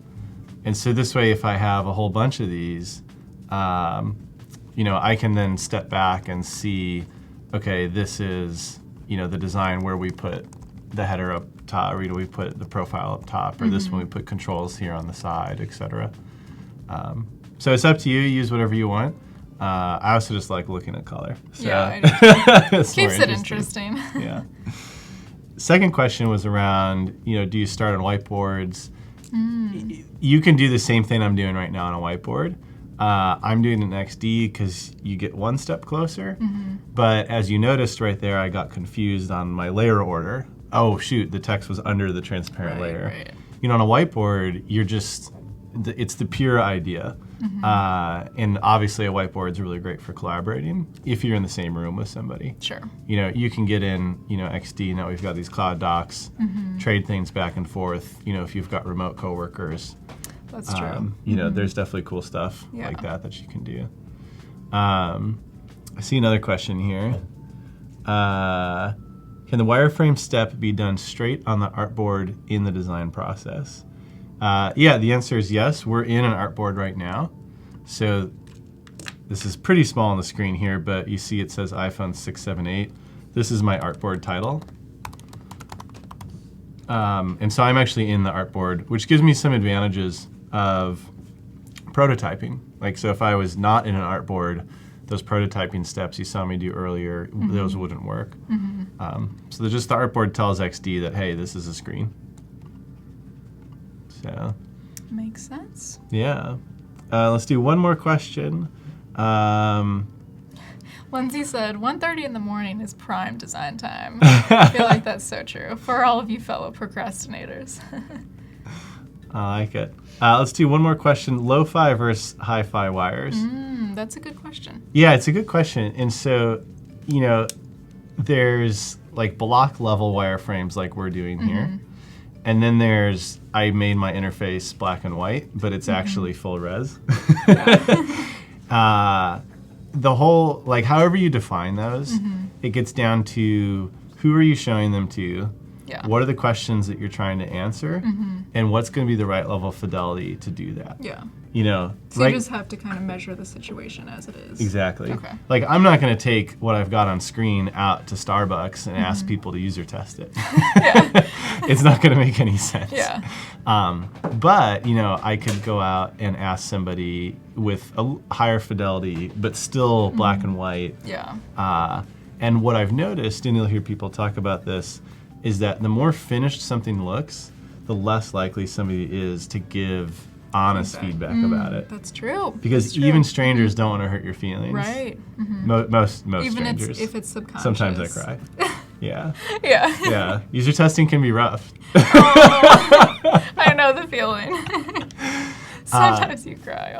And so this way, if I have a whole bunch of these, I can then step back and see, okay, this is, the design where we put the header up top, or we put the profile up top, or this one we put controls here on the side, etc. So it's up to you. Use whatever you want. I also just like looking at color. So Yeah, it's keeps more it interesting. Yeah. Second question was around, do you start on whiteboards? You can do the same thing I'm doing right now on a whiteboard. I'm doing an XD because you get one step closer. But as you noticed right there, I got confused on my layer order. Oh shoot, the text was under the transparent layer. Right. On a whiteboard, it's the pure idea. And obviously a whiteboard is really great for collaborating if you're in the same room with somebody. Sure. You can get in, XD, now we've got these cloud docs, trade things back and forth, if you've got remote coworkers. That's true. There's definitely cool stuff Yeah. like that you can do. I see another question here. Can the wireframe step be done straight on the artboard in the design process? Yeah, the answer is yes. We're in an artboard right now. So this is pretty small on the screen here, but you see it says iPhone 678. This is my artboard title. And so I'm actually in the artboard, which gives me some advantages of prototyping. Like, so if I was not in an artboard, those prototyping steps you saw me do earlier, those wouldn't work. So just the artboard tells XD that, hey, this is a screen. So. Makes sense. Yeah. Let's do one more question. Lindsay said 1:30 in the morning is prime design time. I feel like that's so true for all of you fellow procrastinators. I like it. Let's do one more question. Lo-fi versus hi-fi wires. That's a good question. Yeah, it's a good question. And so, you know, there's like block level wireframes like we're doing here. And then there's, I made my interface black and white, but it's actually full res. The whole, like however you define those, it gets down to who are you showing them to? Yeah. What are the questions that you're trying to answer? And what's going to be the right level of fidelity to do that? Yeah. You know, So you just have to kind of measure the situation as it is. Exactly. Okay. Like, I'm not going to take what I've got on screen out to Starbucks and ask people to user test it. It's not going to make any sense. Yeah. But, you know, I could go out and ask somebody with a higher fidelity, but still black and white. Yeah. And what I've noticed, and you'll hear people talk about this, is that the more finished something looks, the less likely somebody is to give honest feedback about it. That's true. Because even strangers don't want to hurt your feelings. Right. Most Even strangers. if it's subconscious. Sometimes I cry. Yeah. Yeah. Yeah. User testing can be rough. I know the feeling. Sometimes you cry.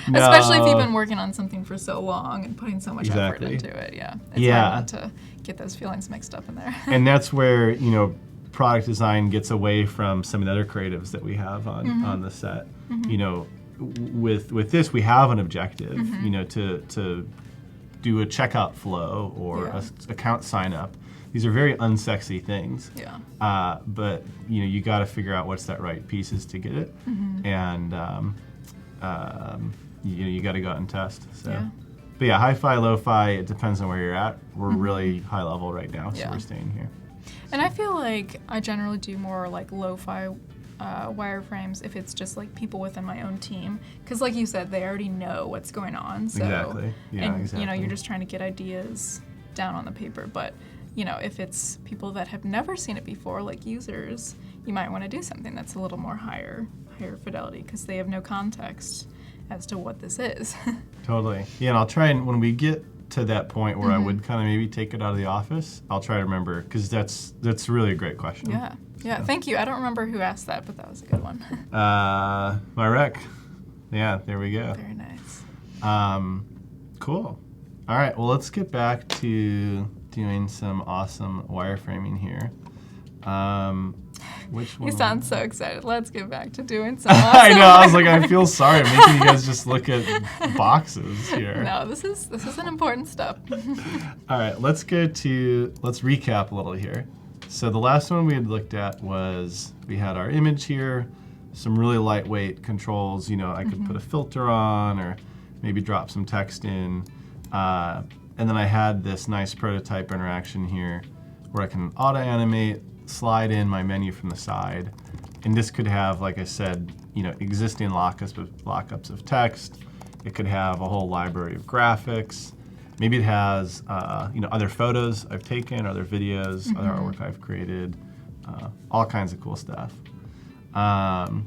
Especially if you've been working on something for so long and putting so much effort into it. Yeah. It's hard not to get those feelings mixed up in there. And that's where, you know, product design gets away from some of the other creatives that we have on the set. You know, with this we have an objective, you know, to do a checkout flow or a account sign up. These are very unsexy things. Yeah. But you know, you got to figure out what's that right pieces to get it, and you know, you got to go out and test. So. Yeah. But yeah, hi-fi, lo-fi, it depends on where you're at. We're really high level right now, so we're staying here. And I feel like I generally do more like lo-fi wireframes if it's just like people within my own team, because like you said, they already know what's going on. So, exactly. Yeah, and you know, you're just trying to get ideas down on the paper. But you know, if it's people that have never seen it before, like users, you might want to do something that's a little more higher fidelity because they have no context as to what this is. Totally. Yeah, and I'll try, and when we get to that point where I would kind of maybe take it out of the office, I'll try to remember, because that's really a great question. Yeah, yeah. So. Thank you. I don't remember who asked that, but that was a good one. My rec. Yeah, there we go. Very nice. Cool. All right. Well, let's get back to doing some awesome wireframing here. Which one? You sound so excited. Let's get back to doing some awesome I know. I was like, I feel sorry. I'm making you guys just look at boxes here. No, this is an important step. All right, let's recap a little here. So the last one we had looked at was, we had our image here, some really lightweight controls. You know, I could put a filter on or maybe drop some text in. And then I had this nice prototype interaction here where I can auto-animate, slide in my menu from the side, and this could have, like I said, you know, existing lockups of text. It could have a whole library of graphics. Maybe it has you know, other photos I've taken, other videos, other artwork I've created, all kinds of cool stuff. And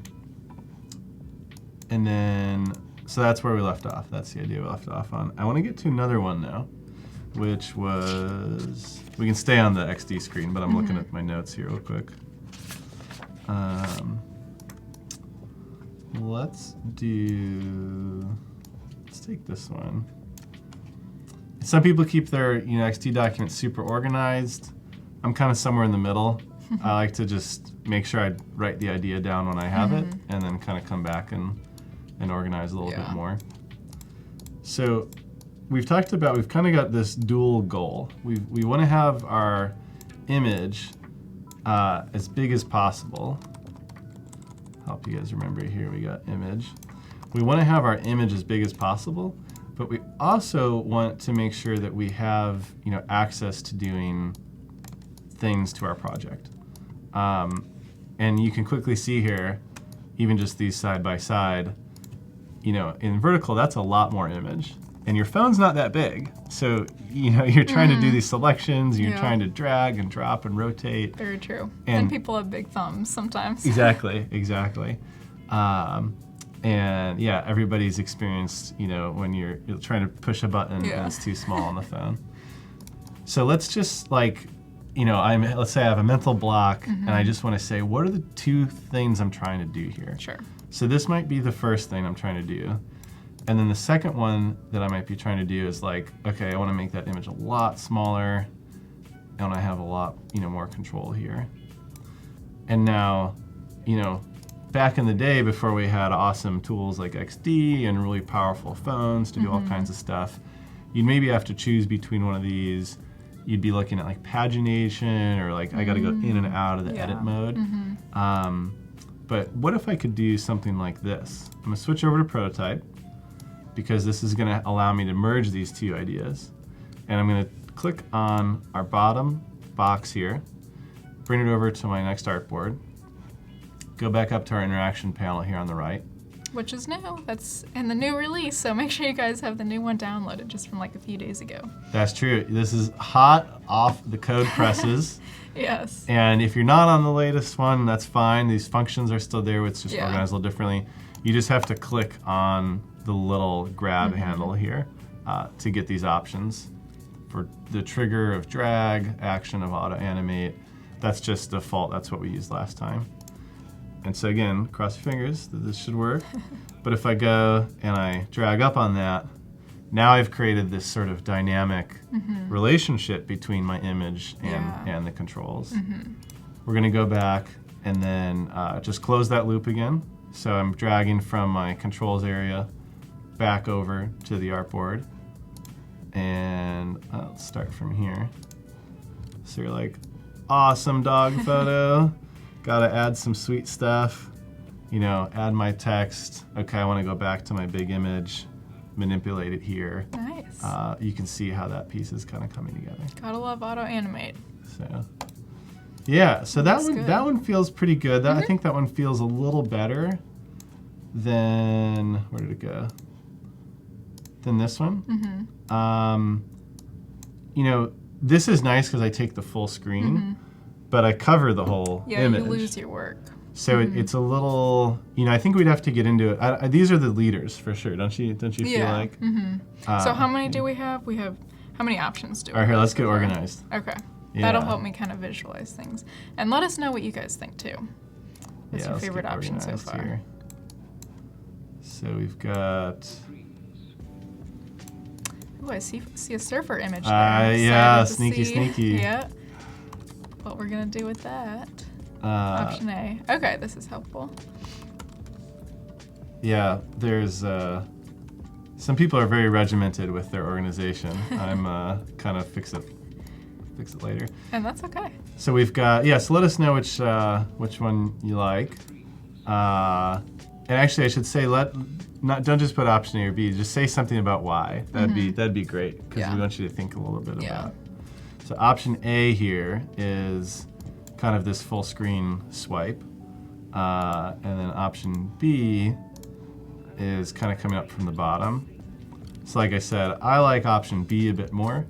then, so that's where we left off. That's the idea we left off on. I want to get to another one now, which was, we can stay on the XD screen, but I'm looking at my notes here real quick. Let's take this one. Some people keep their, you know, XD documents super organized. I'm kind of somewhere in the middle. I like to just make sure I write the idea down when I have it, and then kind of come back and organize a little bit more. So we've talked about, we've kind of got this dual goal. We want to have our image as big as possible. Help you guys remember here, we got image. we want to have our image as big as possible, but we also want to make sure that we have, access to doing things to our project. And you can quickly see here, even just these side by side, in vertical, that's a lot more image. And your phone's not that big. So, you're trying to do these selections, you're trying to drag and drop and rotate. Very true. And people have big thumbs sometimes. Exactly. And yeah, everybody's experienced, when you're trying to push a button and it's too small on the phone. So let's just let's say I have a mental block and I just want to say, what are the two things I'm trying to do here? Sure. So this might be the first thing I'm trying to do. And then the second one that I might be trying to do is okay, I want to make that image a lot smaller and I have a lot, more control here. And now, back in the day before we had awesome tools like XD and really powerful phones to do all kinds of stuff, you'd maybe have to choose between one of these. You'd be looking at pagination or I got to go in and out of the edit mode. But what if I could do something like this? I'm going to switch over to Prototype because this is going to allow me to merge these two ideas. And I'm going to click on our bottom box here, bring it over to my next artboard, go back up to our interaction panel here on the right. Which is new. That's in the new release, so make sure you guys have the new one downloaded just from a few days ago. That's true. This is hot off the code presses. Yes. And if you're not on the latest one, that's fine. These functions are still there. It's just organized a little differently. You just have to click on the little grab handle here to get these options. For the trigger of drag, action of auto animate, that's just default. That's what we used last time. And so again, cross your fingers that this should work. But if I go and I drag up on that, now I've created this sort of dynamic relationship between my image and the controls. We're going to go back and then just close that loop again. So I'm dragging from my controls area back over to the artboard. And let's start from here. So you're like, awesome dog photo. Gotta add some sweet stuff. Add my text. Okay, I want to go back to my big image, manipulate it here. Nice. You can see how that piece is kind of coming together. Gotta love auto animate. So, yeah. So that one feels pretty good. I think that one feels a little better than where did it go? Than this one. This is nice because I take the full screen, but I cover the whole image. You lose your work. So it's a little, I think we'd have to get into it. These are the leaders for sure, don't you feel like? So how many do we have? How many options do we have? All right, here, let's get organized. Okay. Yeah. That'll help me kind of visualize things. And let us know what you guys think too. What's your favorite option so far? Here. So we've got... Ooh, I see a surfer image there. Yeah, sneaky. Yeah. What we're going to do with that. Option A. Okay, this is helpful. Yeah, there's... some people are very regimented with their organization. I'm kind of fix it later. And that's okay. So we've got... Yeah, so let us know which one you like. And actually, I should say, don't just put option A or B. Just say something about why. That'd be great because we want you to think a little bit about. So option A here is kind of this full screen swipe, and then option B is kind of coming up from the bottom. So like I said, I like option B a bit more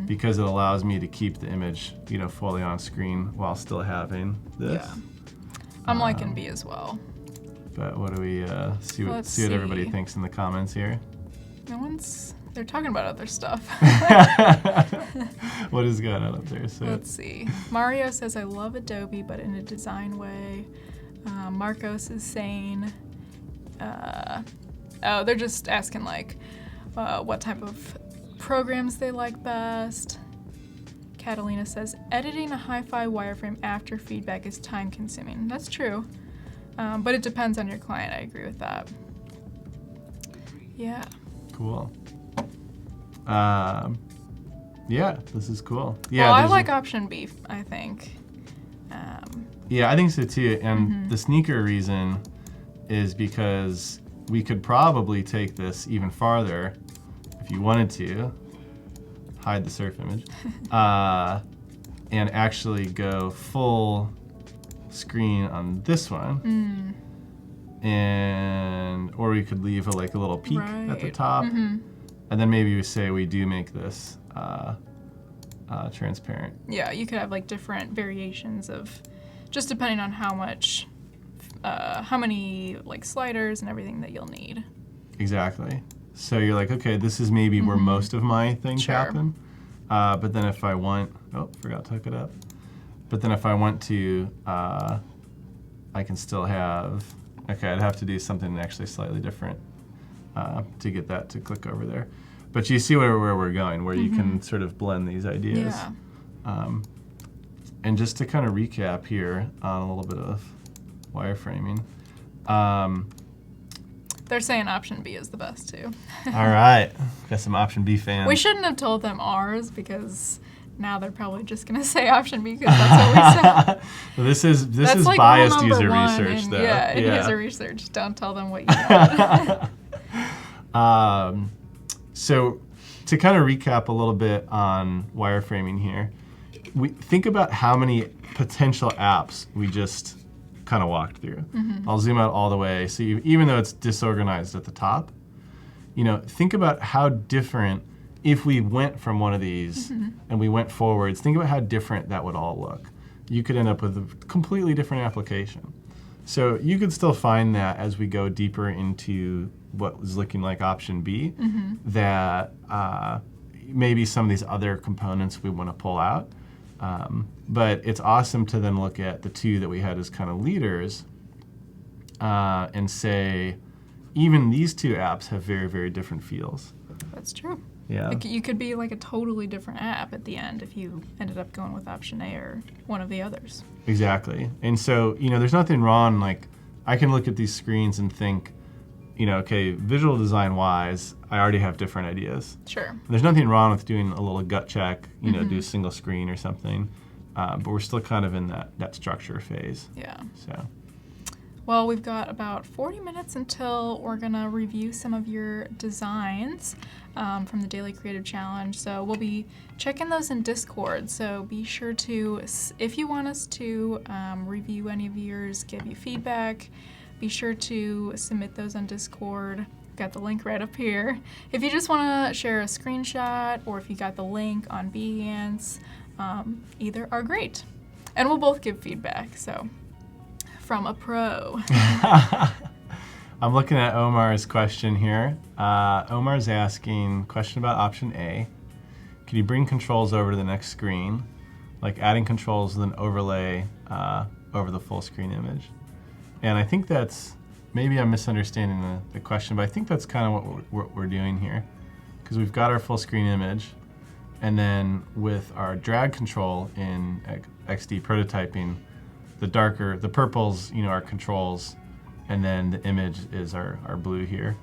because it allows me to keep the image, fully on screen while still having this. Yeah, I'm liking B as well. But what do we see what everybody thinks in the comments here? They're talking about other stuff. What is going on up there? So let's see. Mario says, I love Adobe, but in a design way. Marcos is saying, they're just asking what type of programs they like best. Catalina says, editing a hi-fi wireframe after feedback is time consuming. That's true. But it depends on your client. I agree with that. Yeah. Cool. Yeah, this is cool. Yeah, well, I like option B, I think. Yeah, I think so too. And the sneaker reason is because, we could probably take this even farther if you wanted to, hide the surf image, and actually go full screen on this one. And or we could leave a little peak at the top, and then maybe we say we do make this transparent. Yeah, you could have like different variations of, just depending on how many like sliders and everything that you'll need. Exactly. So you're like, okay, this is maybe where most of my things Sure. happen. But then if I want, forgot to hook it up. But then if I want to, I can still have, okay, I'd have to do something actually slightly different to get that to click over there. But you see where we're going, where you can sort of blend these ideas. Yeah. And just to kind of recap here on a little bit of wireframing. They're saying option B is the best too. All right, got some option B fans. We shouldn't have told them ours, because now they're probably just gonna say option B because that's what we said. Well, this is That's like biased rule number user one research, in, though. Yeah, in user research. Don't tell them what you want. So to kind of recap a little bit on wireframing here, we think about how many potential apps we just kind of walked through. I'll zoom out all the way. So even though it's disorganized at the top, think about how different, if we went from one of these and we went forwards, think about how different that would all look. You could end up with a completely different application. So you could still find that as we go deeper into what was looking like option B, that maybe some of these other components we want to pull out. But it's awesome to then look at the two that we had as kind of leaders and say, even these two apps have very, very different feels. That's true. Yeah. Like, you could be like a totally different app at the end if you ended up going with option A or one of the others. Exactly. And so, there's nothing wrong. Like, I can look at these screens and think, okay, visual design wise, I already have different ideas. Sure. There's nothing wrong with doing a little gut check, do a single screen or something. But we're still kind of in that structure phase. Yeah. So. Well, we've got about 40 minutes until we're going to review some of your designs from the Daily Creative Challenge. So we'll be checking those in Discord. So be sure to, if you want us to review any of yours, give you feedback, be sure to submit those on Discord. I've got the link right up here. If you just want to share a screenshot, or if you got the link on Behance, either are great. And we'll both give feedback, so from a pro. I'm looking at Omar's question here. Omar's asking, question about option A. Can you bring controls over to the next screen, like adding controls with an overlay over the full screen image? And I think that's, maybe I'm misunderstanding the question, but I think that's kind of what we're doing here. Because we've got our full screen image, and then with our drag control in XD prototyping, the purples, are controls, and then the image is our blue here.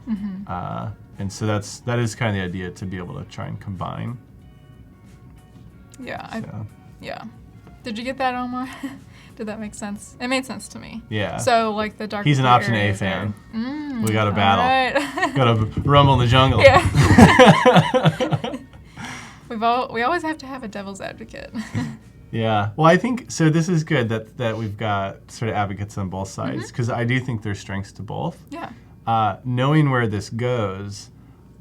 And so that is kind of the idea, to be able to try and combine. Yeah. So. Yeah. Did you get that, Omar? Did that make sense? It made sense to me. Yeah. So like the dark. He's an option A fan. We got a battle. Right. Got to rumble in the jungle. Yeah. We always have to have a devil's advocate. Yeah. Well, I think, so this is good that we've got sort of advocates on both sides, because I do think there's strengths to both. Yeah. Knowing where this goes,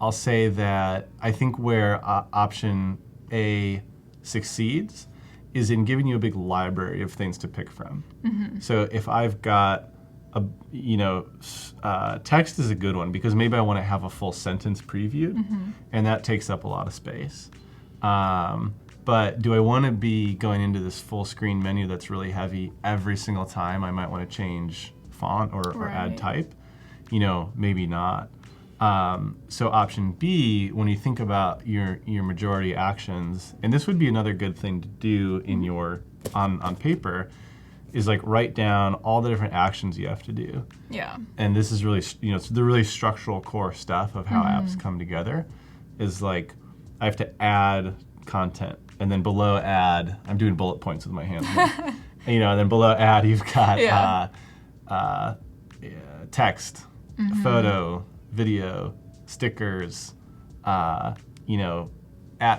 I'll say that I think where option A succeeds is in giving you a big library of things to pick from. So if I've got text is a good one, because maybe I want to have a full sentence previewed, and that takes up a lot of space. But do I want to be going into this full screen menu that's really heavy every single time I might want to change font or add type? Maybe not. So option B, when you think about your majority actions, and this would be another good thing to do in your on paper, is like write down all the different actions you have to do. Yeah. And this is really, it's the really structural core stuff of how apps come together. Is like, I have to add content, and then below add, I'm doing bullet points with my hands. And then below add, you've got text, photo, video, stickers, at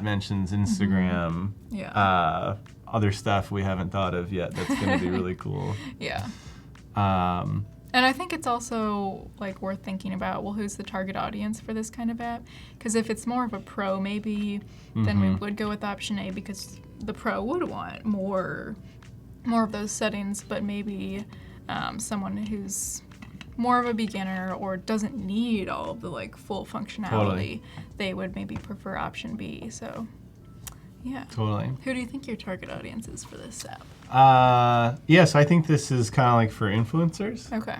mentions, Instagram, other stuff we haven't thought of yet that's going to be really cool. Yeah. And I think it's also like worth thinking about, well, who's the target audience for this kind of app? Because if it's more of a pro, maybe, then we would go with option A because the pro would want more of those settings, but maybe someone who's more of a beginner or doesn't need all of the like full functionality, they would maybe prefer option B. So, yeah. Totally. Who do you think your target audience is for this app? So I think this is kind of like for influencers. Okay.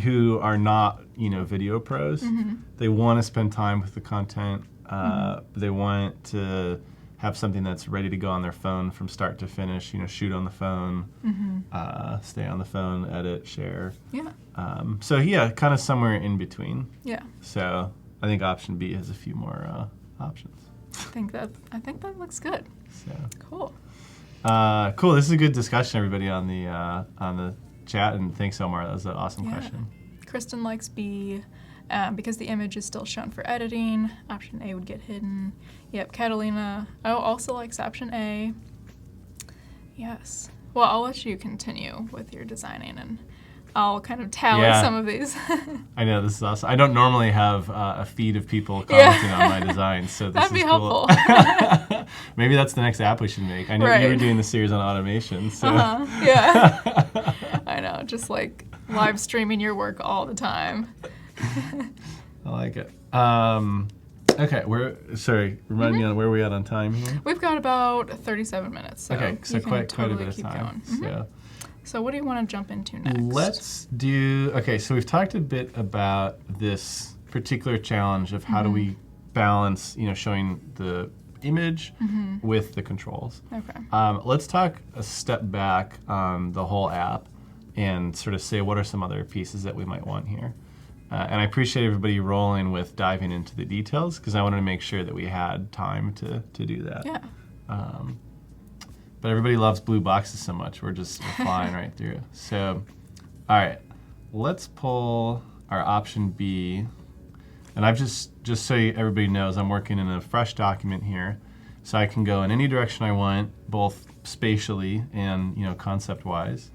Who are not, video pros. They want to spend time with the content. They want to have something that's ready to go on their phone from start to finish, shoot on the phone, stay on the phone, edit, share. Yeah. Kind of somewhere in between. Yeah. So I think option B has a few more options. I think that looks good. So Cool. Cool. This is a good discussion, everybody, on the chat, and thanks, Omar. That was an awesome question. Kristen likes B because the image is still shown for editing. Option A would get hidden. Yep. Catalina also likes option A. Yes. Well, I'll let you continue with your designing, and I'll kind of tally some of these. I know, this is awesome. I don't normally have a feed of people commenting on my designs, so this That'd is be cool. helpful. Maybe that's the next app we should make. I know you were doing the series on automation, so. Yeah. I know, just like live streaming your work all the time. I like it. Okay, remind me on where we're at on time here. We've got about 37 minutes, so okay, so you can quite totally a bit of keep time. going. So what do you want to jump into next? So we've talked a bit about this particular challenge of how do we balance, showing the image with the controls. Okay. Let's talk a step back on the whole app and sort of say what are some other pieces that we might want here. And I appreciate everybody rolling with diving into the details because I wanted to make sure that we had time to do that. Yeah. But everybody loves blue boxes so much, we're flying right through. So, all right, let's pull our option B. And I've just so everybody knows, I'm working in a fresh document here. So I can go in any direction I want, both spatially and concept-wise.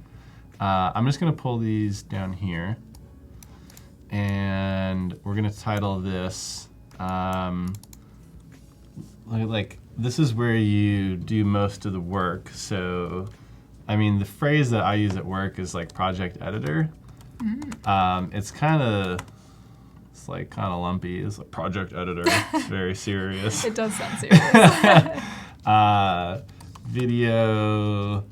I'm just gonna pull these down here. And we're gonna title this, this is where you do most of the work. So, the phrase that I use at work is like project editor. It's kind of lumpy. It's like project editor. It's very serious. It does sound serious. Video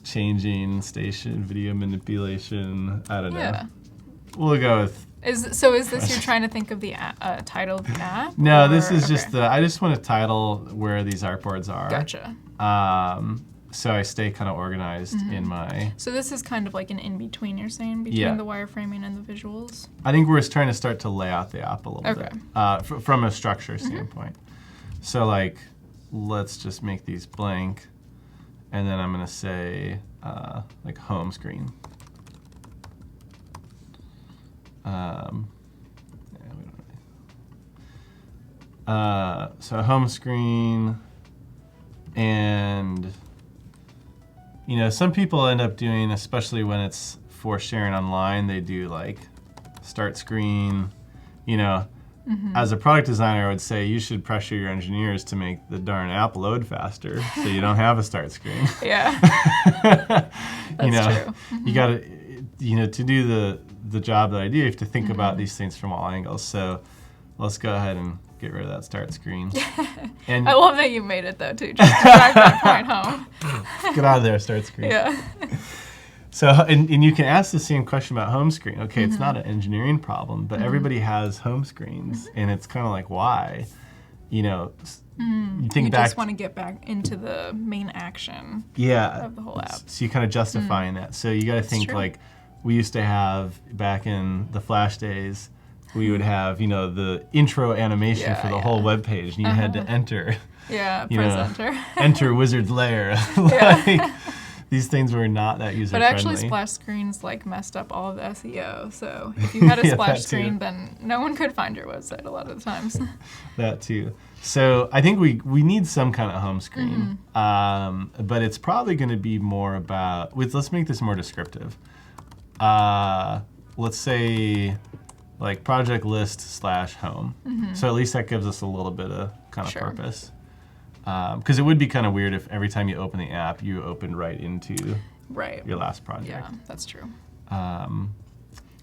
changing station, video manipulation. I don't know. We'll go with. Is this you're trying to think of the title of the app? No, this is just I just want to title where these artboards are. Gotcha. So I stay kind of organized in my. So this is kind of like an in-between, you're saying, between the wireframing and the visuals? I think we're trying to start to lay out the app a little bit from a structure standpoint. So let's just make these blank, and then I'm going to say home screen. So home screen, and some people end up doing, especially when it's for sharing online, they do start screen. As a product designer, I would say you should pressure your engineers to make the darn app load faster so you don't have a start screen. Yeah. That's true. You got to, to do the job that I do, you have to think about these things from all angles. So let's go ahead and get rid of that start screen. And I love that you made it though too, just to drive that point home. Get out of there, start screen. Yeah. So, and you can ask the same question about home screen. Okay, it's not an engineering problem, but everybody has home screens, and it's kind of like, why? You think you back. just want to get back into the main action of the whole app. So you're kind of justifying that. So you got to think we used to have back in the Flash days, we would have, the intro animation for the whole web page, and you had to enter. Yeah, press enter. Enter Wizard's Lair. These things were not that user But friendly. actually, splash screens like messed up all of the SEO. So if you had a Yeah, splash that screen, too. then no one could find your website a lot of the times. That too. So I think we need some kind of home screen, but it's probably going to be more about. Let's make this more descriptive. Let's say like project list / home. So at least that gives us a little bit of kind of Sure. purpose. Because it would be kind of weird if every time you open the app, you opened right into Right. your last project. Yeah, that's true. All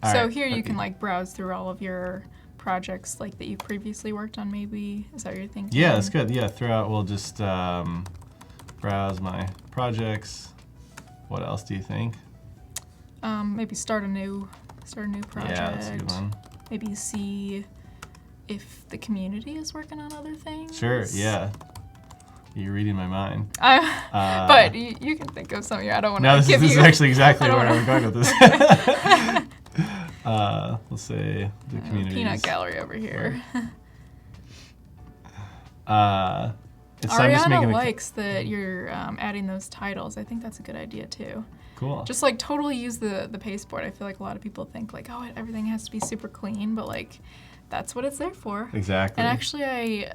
So right, here you okay. can like browse through all of your projects like that you previously worked on. Maybe is that what you're thinking? Yeah, that's good. Yeah, throughout we'll just browse my projects. What else do you think? Maybe start a new project. Yeah, that's a good one. Maybe see if the community is working on other things. Sure, yeah. You're reading my mind. But you can think of some. I don't want to No, this give is you. actually exactly I don't where wanna- I'm going with this. Let's say the community. Peanut gallery over here. It's I'm just Ariana making likes that you're adding those titles. I think that's a good idea too. cool. Just like totally use the pasteboard. I feel like a lot of people think like, oh, everything has to be super clean, but like that's what it's there for. Exactly. And actually,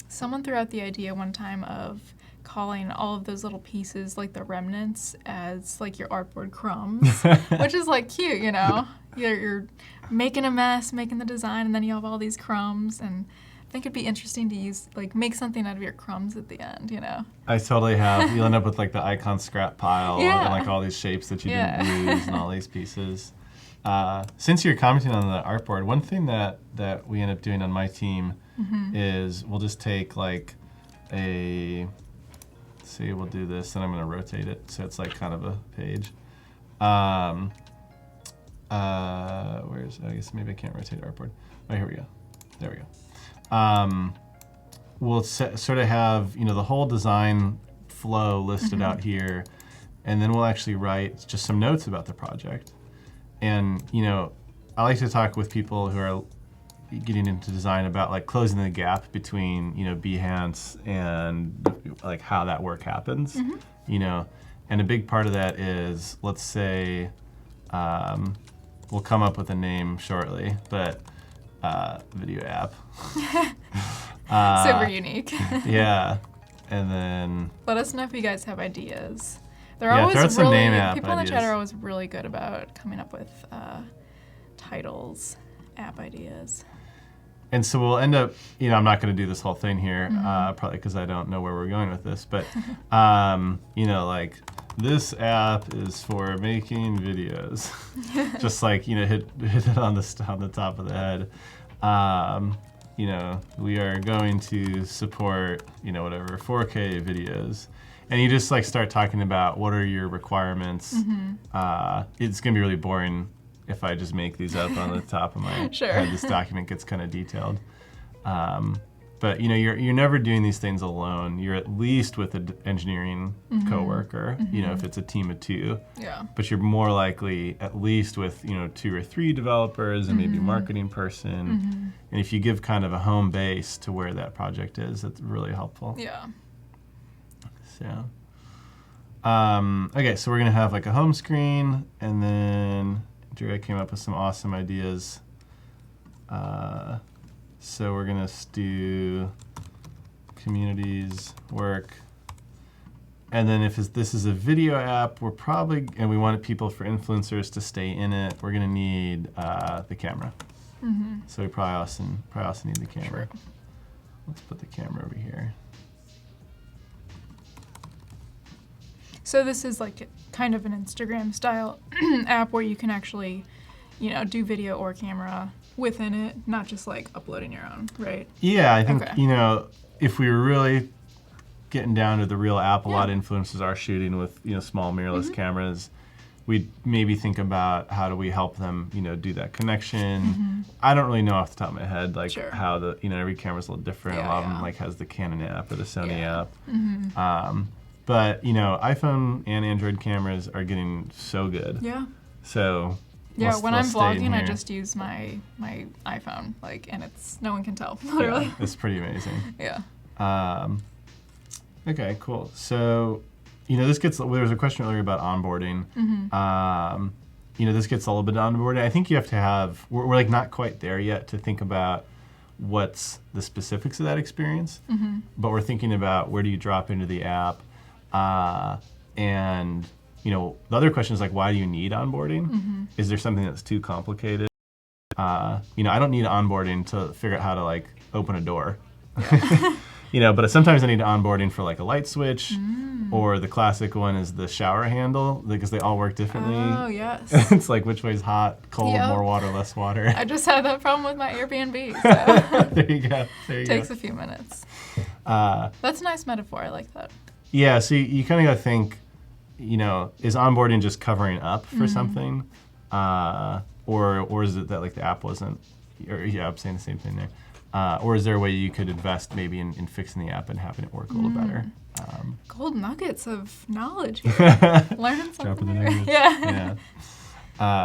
someone threw out the idea one time of calling all of those little pieces, like the remnants, as like your artboard crumbs, which is like cute, you know? You're making a mess, making the design, and then you have all these crumbs. And I think it'd be interesting to use, like, make something out of your crumbs at the end, you know? I totally have. You'll end up with like the icon scrap pile Yeah. and like all these shapes that you Yeah. didn't use and all these pieces. Since you're commenting on the artboard, one thing that we end up doing on my team is we'll just take like say we'll do this and I'm going to rotate it so it's like kind of a page. I guess maybe I can't rotate artboard. Oh, here we go. There we go. We'll sort of have, the whole design flow listed out here, and then we'll actually write just some notes about the project. And, I like to talk with people who are getting into design about like closing the gap between, Behance and like how that work happens, and a big part of that is, let's say, we'll come up with a name shortly, but video app. Super unique. Yeah, and then Let us know if you guys have ideas. They're Yeah, always throw out some really name app people in the chat ideas. are always really good about coming up with titles, app ideas. And so we'll end up, I'm not going to do this whole thing here, probably because I don't know where we're going with this, but, like, this app is for making videos. Just like, hit it on the top of the head. We are going to support, whatever, 4K videos. And you just like start talking about what are your requirements. It's going to be really boring if I just make these up on the top of my Sure. head. This document gets kind of detailed. But you're never doing these things alone. You're at least with an engineering coworker, if it's a team of two. Yeah. But you're more likely at least with 2 or 3 developers and maybe a marketing person. And if you give kind of a home base to where that project is, that's really helpful. Yeah. So, okay, so we're gonna have like a home screen, and then Drew came up with some awesome ideas. So we're gonna do communities work, and then if this is a video app, and we want people for influencers to stay in it, we're gonna need the camera. So we probably also need the camera. True. Let's put the camera over here. So this is like kind of an Instagram style app where you can actually, do video or camera within it, not just like uploading your own, right? Yeah, I think, Okay. If we were really getting down to the real app, a lot of influencers are shooting with, small mirrorless cameras. We'd maybe think about how do we help them, do that connection. I don't really know off the top of my head, like Sure. how every camera's a little different. Yeah, a lot of yeah. them like has the Canon app or the Sony Yeah. app. But, iPhone and Android cameras are getting so good. Yeah. So Yeah, when they'll I'm stay in vlogging, I here. just use my iPhone, and it's no one can tell, Yeah, literally. it's pretty amazing. Yeah. Okay, cool. So this gets, there was a question earlier about onboarding. This gets a little bit onboarding. I think you have to have, we're like not quite there yet to think about what's the specifics of that experience, but we're thinking about where do you drop into the app, and the other question is like, why do you need onboarding? Is there something that's too complicated? I don't need onboarding to figure out how to like open a door. Yeah. But sometimes I need onboarding for like a light switch, or the classic one is the shower handle, because they all work differently. Oh, yes. It's like which way's hot, cold, Yep. more water, less water. I just had that problem with my Airbnb, so There you go. takes a few minutes. That's a nice metaphor. I like that. Yeah, so you kind of got to think, is onboarding just covering up for something? Or is it that like the app wasn't, I'm saying the same thing there. Or is there a way you could invest maybe in fixing the app and having it work a little better? Gold nuggets of knowledge here. Learning something. Dropping the here. nuggets. Yeah.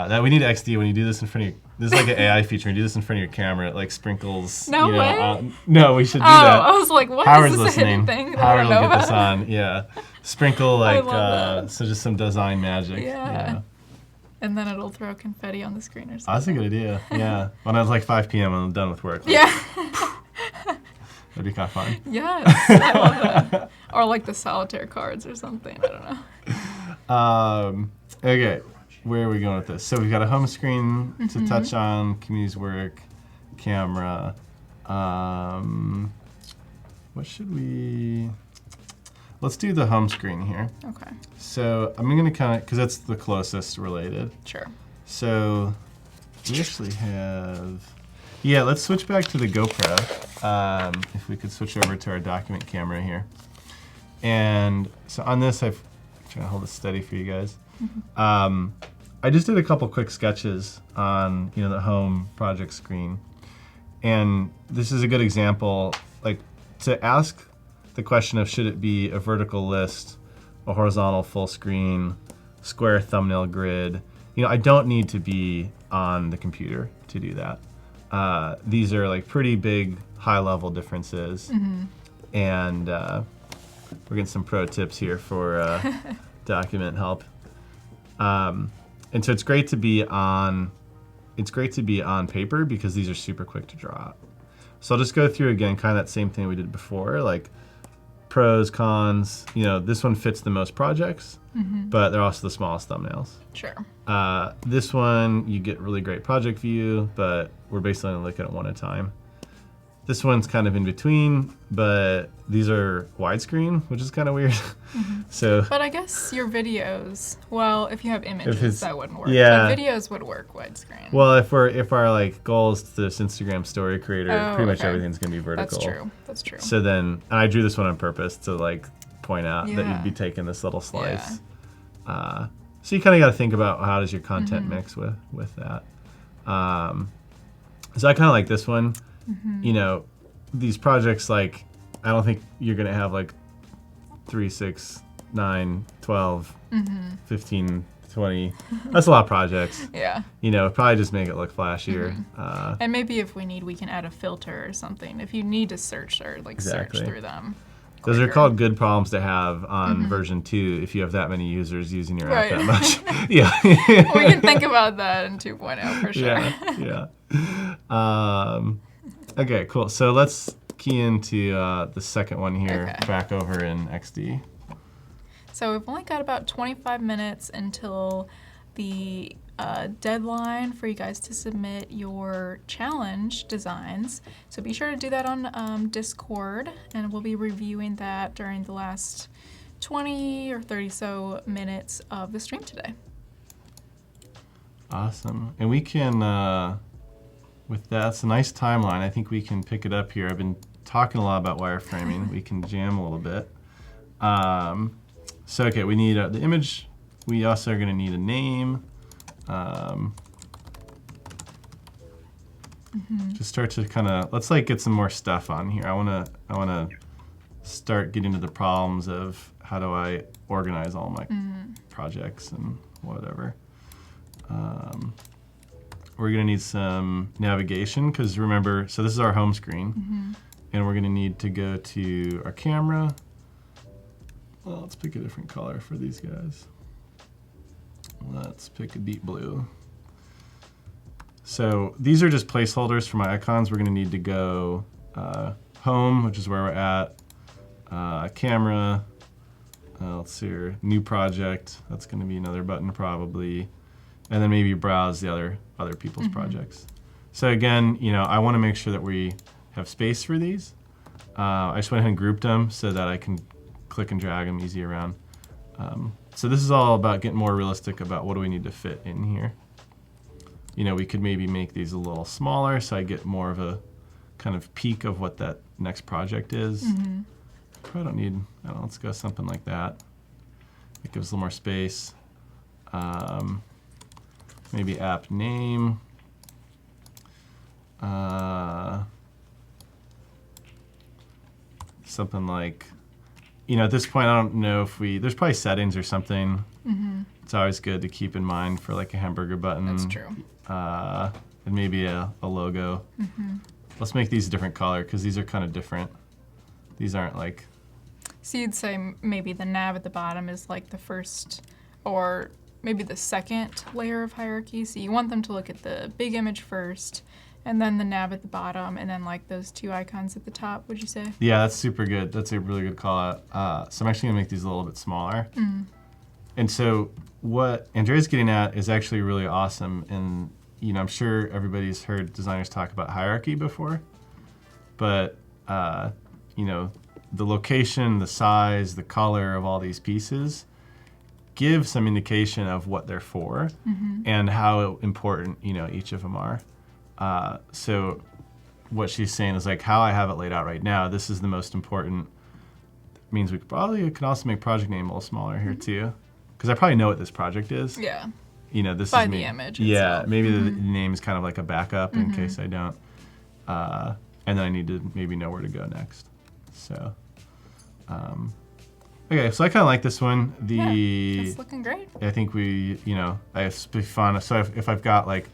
That we need XD when you do this in front of your, this is like an AI feature. When you do this in front of your camera, it like sprinkles. No way. No, we should do Oh, that. I was like, what Howard's is this listening. a hidden thing that Howard I will don't know get this about? on. Yeah, sprinkle like love that. so just some design magic. Yeah. And then it'll throw confetti on the screen or Oh, something. that's a good idea. Yeah. When I was like 5 p.m. when I'm done with work. Like, Yeah. that'd be kind of fun. Yes. I love that. Or like the solitaire cards or something. I don't know. Okay, where are we going with this? So we've got a home screen to touch on, community's work, camera. What should we? Let's do the home screen here. Okay. So I'm going to kind of, because that's the closest related. Sure. So we actually have, let's switch back to the GoPro. If we could switch over to our document camera here. And so on this, I'm trying to hold this steady for you guys. I just did a couple quick sketches on the home project screen. And this is a good example, like to ask the question of should it be a vertical list, a horizontal full screen, square thumbnail grid. I don't need to be on the computer to do that. These are like pretty big high level differences. And we're getting some pro tips here for document help. And so it's great to be on paper because these are super quick to draw out. So I'll just go through again kind of that same thing we did before, like pros, cons. This one fits the most projects, but they're also the smallest thumbnails. Sure. This one, you get really great project view, but we're basically only looking at one at a time. This one's kind of in between, but these are widescreen, which is kind of weird. So, But I guess your videos, well, if you have images, that wouldn't work. yeah. But videos would work widescreen. well, if our like goal is to this Instagram story creator, Oh, pretty much okay. everything's gonna be vertical. That's true. So then, and I drew this one on purpose to like point out that Yeah. you'd be taking this little slice. So you kind of got to think about how does your content mix with that. So I kind of like this one. These projects, like, I don't think you're going to have like 3, 6, 9, 12, 15, 20. That's a lot of projects. Yeah. Probably just make it look flashier. And maybe if we need, we can add a filter or something. If you need to search or like Exactly. search through them. Those are quicker. called good problems to have on version 2 if you have that many users using your app Right. that much. Yeah. We can think about that in 2.0 for sure. Yeah. Okay, cool. So let's key into the second one here, Okay. back over in XD. So we've only got about 25 minutes until the deadline for you guys to submit your challenge designs. So be sure to do that on Discord, and we'll be reviewing that during the last 20 or 30 so minutes of the stream today. Awesome. And we can, with that, it's a nice timeline. I think we can pick it up here. I've been talking a lot about wireframing. We can jam a little bit. So, okay, we need the image. We also are going to need a name. Just start to kind of, let's like get some more stuff on here. I wanna start getting to the problems of how do I organize all my projects and whatever. We're gonna need some navigation because remember, so this is our home screen, and we're gonna need to go to our camera, Well, let's pick a different color for these guys. Let's pick a deep blue. So these are just placeholders for my icons. We're going to need to go home, which is where we're at, camera, let's see here, new project. That's going to be another button probably. And then maybe browse the other people's projects. So again, I want to make sure that we have space for these. I just went ahead and grouped them so that I can click and drag them easy around. So this is all about getting more realistic about what do we need to fit in here. We could maybe make these a little smaller so I get more of a kind of peek of what that next project is. Probably don't need, let's go something like that. It gives a little more space. Maybe app name. Something like, at this point, I don't know if there's probably settings or something. It's always good to keep in mind for like a hamburger button. That's true. And maybe a logo. Let's make these a different color because these are kind of different. These aren't like... So you'd say maybe the nav at the bottom is like the first or maybe the second layer of hierarchy. So you want them to look at the big image first and then the nav at the bottom and then like those two icons at the top, would you say? Yeah, that's super good. That's a really good call out. So I'm actually going to make these a little bit smaller. And so what Andrea's getting at is actually really awesome. And I'm sure everybody's heard designers talk about hierarchy before, but the location, the size, the color of all these pieces give some indication of what they're for and how important each of them are. So what she's saying is like how I have it laid out right now. This is the most important. Means we could also make project name a little smaller here too, because I probably know what this project is. Yeah. This by is the image. Yeah, itself. maybe the name is kind of like a backup in case I don't, and then I need to maybe know where to go next. So, okay, so I kind of like this one. It's looking great. I think I have to be fun. So if I've got like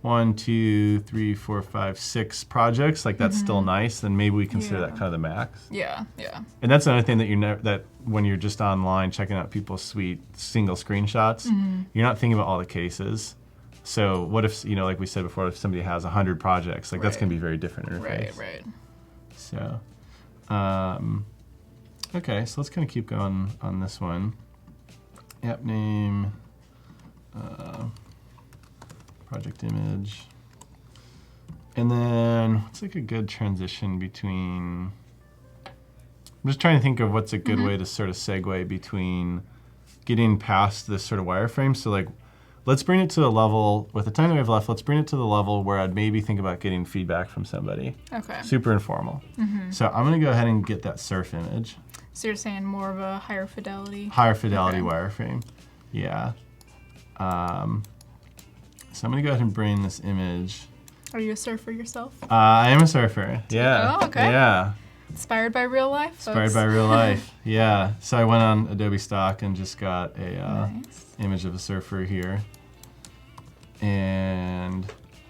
1, 2, 3, 4, 5, 6 projects, like that's still nice, then maybe we consider that kind of the max. Yeah. And that's another thing that when you're just online checking out people's sweet single screenshots, you're not thinking about all the cases. So what if, like we said before, if somebody has 100 projects, like that's going to be a very different interface. Right. So, okay, so let's kind of keep going on this one. App name, project image, and then what's like a good transition between, I'm just trying to think of what's a good way to sort of segue between getting past this sort of wireframe. So like, let's bring it to a level, with the time that we have left, let's bring it to the level where I'd maybe think about getting feedback from somebody. Okay. Super informal. So I'm going to go ahead and get that surf image. So you're saying more of a higher fidelity? Higher fidelity wireframe. Yeah. So I'm going to go ahead and bring this image. Are you a surfer yourself? I am a surfer. Yeah. Oh, okay. Yeah. Inspired by real life? Inspired by real life. Yeah. So I went on Adobe Stock and just got a image of a surfer here. And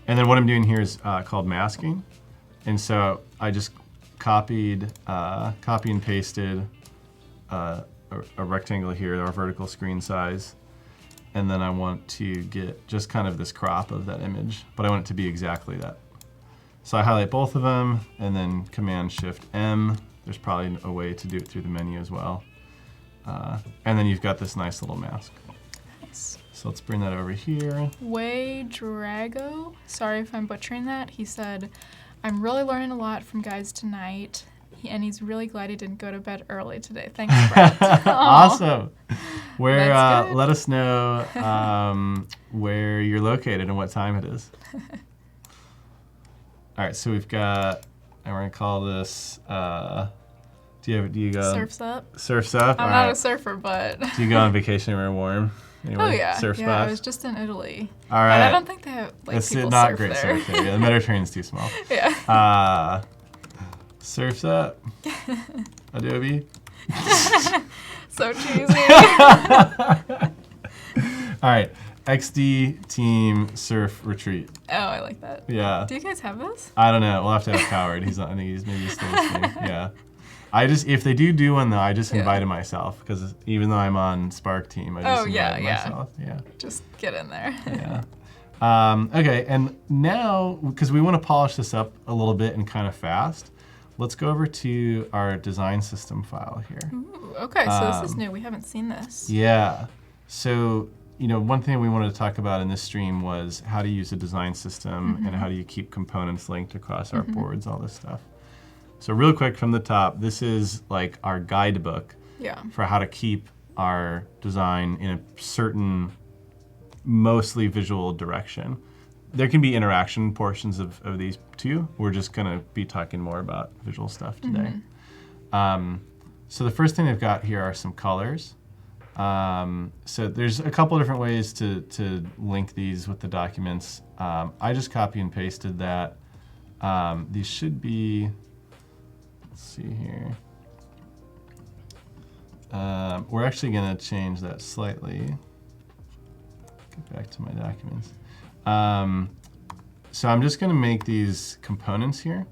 then what I'm doing here is called masking. And so I just copy and pasted a rectangle here, our vertical screen size. And then I want to get just kind of this crop of that image, but I want it to be exactly that. So I highlight both of them and then Command-Shift-M. There's probably a way to do it through the menu as well. And then you've got this nice little mask. Nice. So let's bring that over here. Way Drago, sorry if I'm butchering that. He said, I'm really learning a lot from guys tonight. And he's really glad he didn't go to bed early today. Thanks, Brent. Awesome. That's good. Let us know where you're located and what time it is. All right, so we've got, and we're gonna call this. Do you go? Surfs Up. Surfs Up. I'm not a surfer, but. Do you go on vacation anywhere warm? Anywhere? Oh yeah. Surf yeah, spots? I was just in Italy. All right. And I don't think they have it's people not surf great there. surf there. Yeah, the Mediterranean's too small. Yeah. Surfs Up. Adobe. So cheesy. All right. XD Team Surf Retreat. Oh, I like that. Yeah. Do you guys have this? I don't know. We'll have to ask Howard. He's not. I think maybe still listening. Yeah. if they do one though, I just invited myself because even though I'm on Spark team, I just invited myself. Yeah. Just get in there. Yeah. Okay, and now because we want to polish this up a little bit and kind of fast, let's go over to our design system file here. Ooh, okay, so this is new. We haven't seen this. Yeah. So, one thing we wanted to talk about in this stream was how to use a design system and how do you keep components linked across our boards, all this stuff. So real quick from the top, this is like our guidebook for how to keep our design in a certain, mostly visual direction. There can be interaction portions of these too. We're just going to be talking more about visual stuff today. So the first thing I've got here are some colors. So there's a couple different ways to link these with the documents. I just copy and pasted that. These should be, let's see here. We're actually going to change that slightly. Get back to my documents. So I'm just going to make these components here.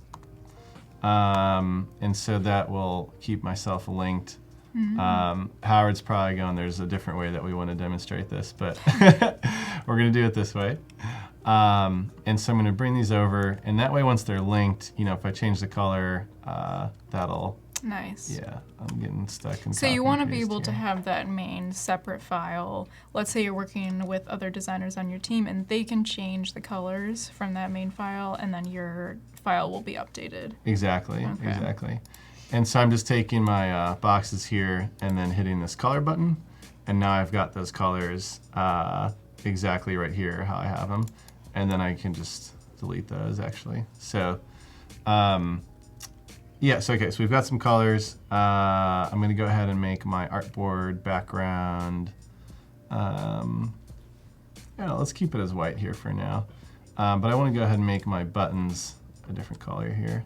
And so that will keep myself linked. Howard's probably going, there's a different way that we want to demonstrate this, but we're going to do it this way. And so I'm going to bring these over, and that way once they're linked, if I change the color, that'll... Nice. Yeah, I'm getting stuck in So you want to be able to have that main separate file. Let's say you're working with other designers on your team, and they can change the colors from that main file, and then your file will be updated. Exactly, exactly. And so I'm just taking my boxes here and then hitting this color button, and now I've got those colors exactly right here, how I have them, and then I can just delete those actually. So, yeah, so okay, so we've got some colors. I'm gonna go ahead and make my artboard background. Yeah, let's keep it as white here for now. But I wanna go ahead and make my buttons a different color here.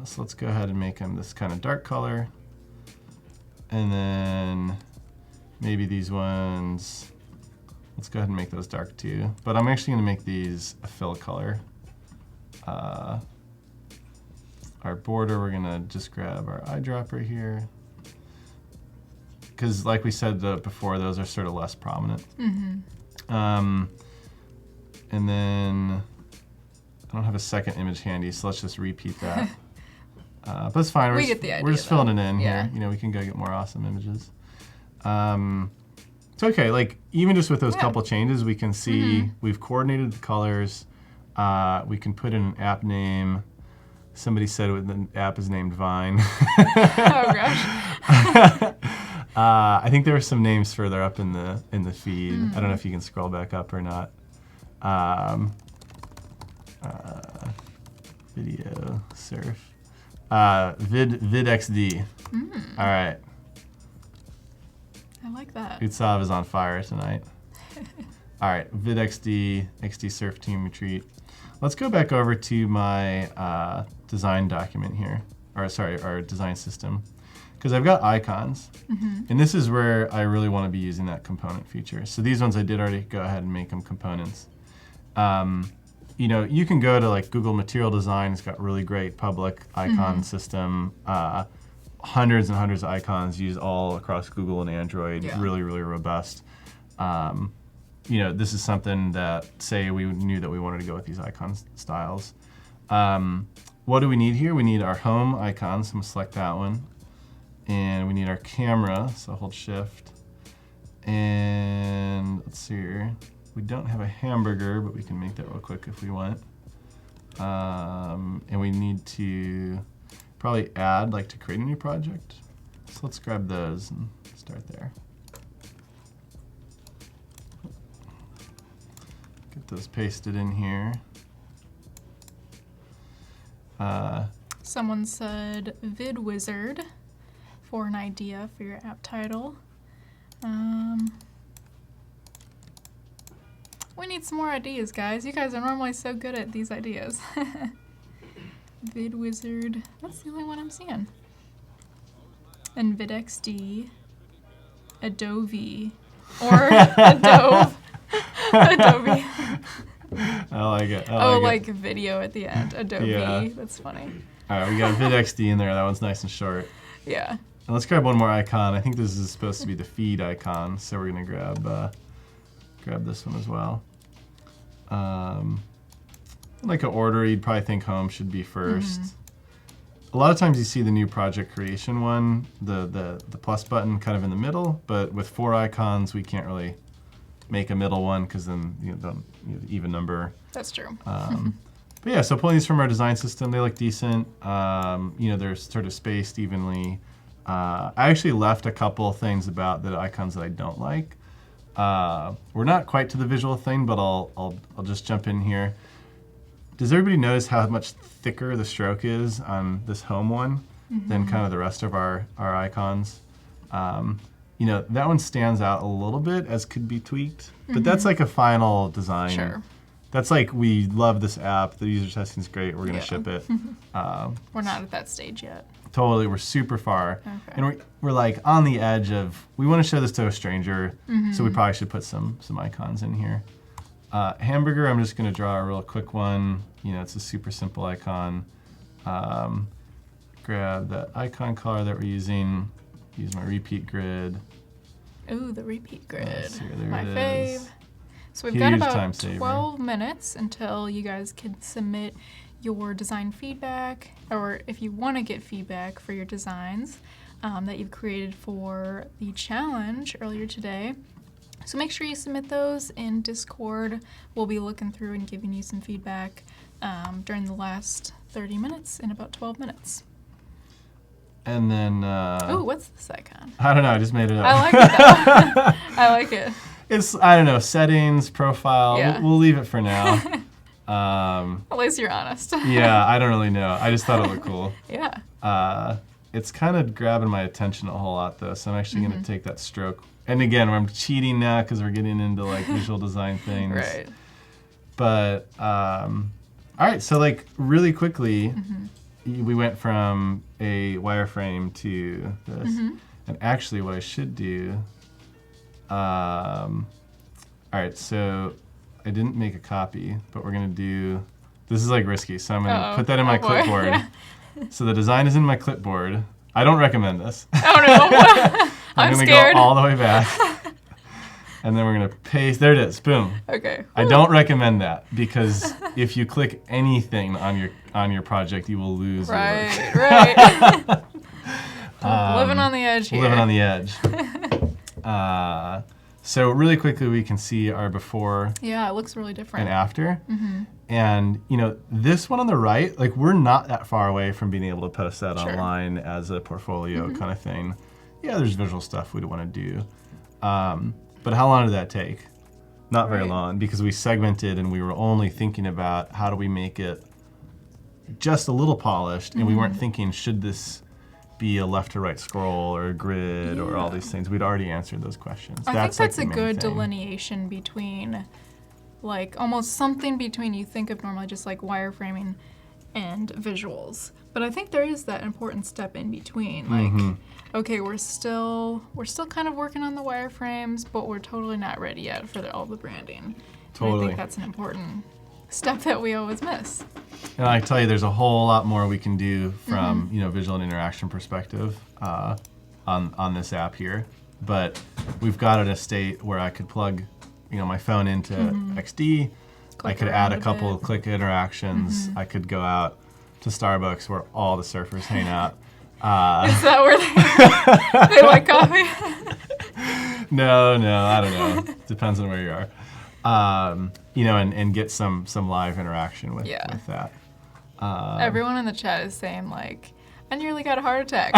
So let's go ahead and make them this kind of dark color. And then maybe these ones, let's go ahead and make those dark too. But I'm actually gonna make these a fill color. Our border, we're gonna just grab our eyedropper here. Because like we said before, those are sort of less prominent. And then I don't have a second image handy, so let's just repeat that. But it's fine. We get the idea. We're just filling it in here. We can go get more awesome images. It's okay. Like even just with those couple changes, we can see we've coordinated the colors. We can put in an app name. Somebody said the app is named Vine. Oh gosh. I think there are some names further up in the feed. I don't know if you can scroll back up or not. Video surf. Vid XD. All right. I like that. Utsav is on fire tonight. All right, Vid XD surf team retreat. Let's go back over to my design document here, or sorry, our design system, because I've got icons, and this is where I really want to be using that component feature. So these ones I did already go ahead and make them components. You can go to like Google Material Design. It's got really great public icon system. Hundreds and hundreds of icons used all across Google and Android. Really, really robust. This is something that, say we knew that we wanted to go with these icon styles. What do we need here? We need our home icon, so I'm gonna select that one. And we need our camera, so hold shift. And let's see here. We don't have a hamburger, but we can make that real quick if we want. And we need to probably add, like to create a new project. So let's grab those and start there. Get those pasted in here. Someone said VidWizard for an idea for your app title. We need some more ideas, guys. You guys are normally so good at these ideas. VidWizard. That's the only one I'm seeing. And VidXD. Adobe. Or Adobe. Adobe. I like it. Oh, like video at the end. Adobe. Yeah. That's funny. All right, we got Vid XD in there. That one's nice and short. Yeah. And let's grab one more icon. I think this is supposed to be the feed icon, so we're gonna grab this one as well. Like an order, you'd probably think home should be first. A lot of times you see the new project creation one, the plus button kind of in the middle, but with 4 icons, we can't really make a middle one because then the even number. That's true. But yeah, so pulling these from our design system, they look decent. They're sort of spaced evenly. I actually left a couple things about the icons that I don't like. We're not quite to the visual thing, but I'll just jump in here. Does everybody notice how much thicker the stroke is on this home one than kind of the rest of our icons? That one stands out a little bit as could be tweaked, but that's like a final design. Sure. That's like, we love this app, the user testing is great, we're gonna ship it. We're not at that stage yet. Totally, we're super far. Okay. And we're like on the edge of, we wanna show this to a stranger, so we probably should put some icons in here. Hamburger, I'm just gonna draw a real quick one. It's a super simple icon. Grab that icon color that we're using, use my repeat grid. Ooh, the repeat grid. There My it fave. is. So we've got Huge about time saver. 12 minutes until you guys can submit your design feedback, or if you want to get feedback for your designs that you've created for the challenge earlier today. So make sure you submit those in Discord. We'll be looking through and giving you some feedback during the last 30 minutes in about 12 minutes. And then... Oh, what's this icon? I don't know, I just made it up. I like it though. I like it. It's, I don't know, settings, profile, Yeah. we'll leave it for now. At least you're honest. Yeah, I don't really know. I just thought it looked cool. Yeah. It's kind of grabbing my attention a whole lot though, so I'm actually going to take that stroke. And again, I'm cheating now because we're getting into like visual design things. Right. But, all right, so like really quickly, we went from a wireframe to this. And actually what I should do, all right, so I didn't make a copy, but we're gonna do, this is like risky, so I'm gonna put that in my clipboard. Yeah. So the design is in my clipboard. I don't recommend this. Oh no, I'm gonna scared. go all the way back. And then we're gonna paste, there it is, boom. Okay. I don't recommend that because if you click anything on your project, you will lose your work. Right. Living on the edge here. Living on the edge. So really quickly, we can see our before Yeah, it looks really different. and after. And this one on the right, like we're not that far away from being able to post that online as a portfolio kind of thing. Yeah, there's visual stuff we'd want to do. But how long did that take? Not very long, because we segmented and we were only thinking about how do we make it just a little polished, and we weren't thinking, should this be a left to right scroll or a grid or all these things. We'd already answered those questions. I think that's like a the main good thing. delineation between, like, almost something between you think of normally just like wireframing and visuals. But I think there is that important step in between. Like, okay, we're still kind of working on the wireframes, but we're totally not ready yet for all the branding. Totally. And I think that's an important step that we always miss. And I tell you, there's a whole lot more we can do from visual and interaction perspective on this app here. But we've got it in a state where I could plug my phone into XD. I could add a couple of click interactions. I could go out to Starbucks where all the surfers hang out. Is that where they like coffee? No, I don't know. Depends on where you are. And get some live interaction with that. Everyone in the chat is saying, like, I nearly got a heart attack.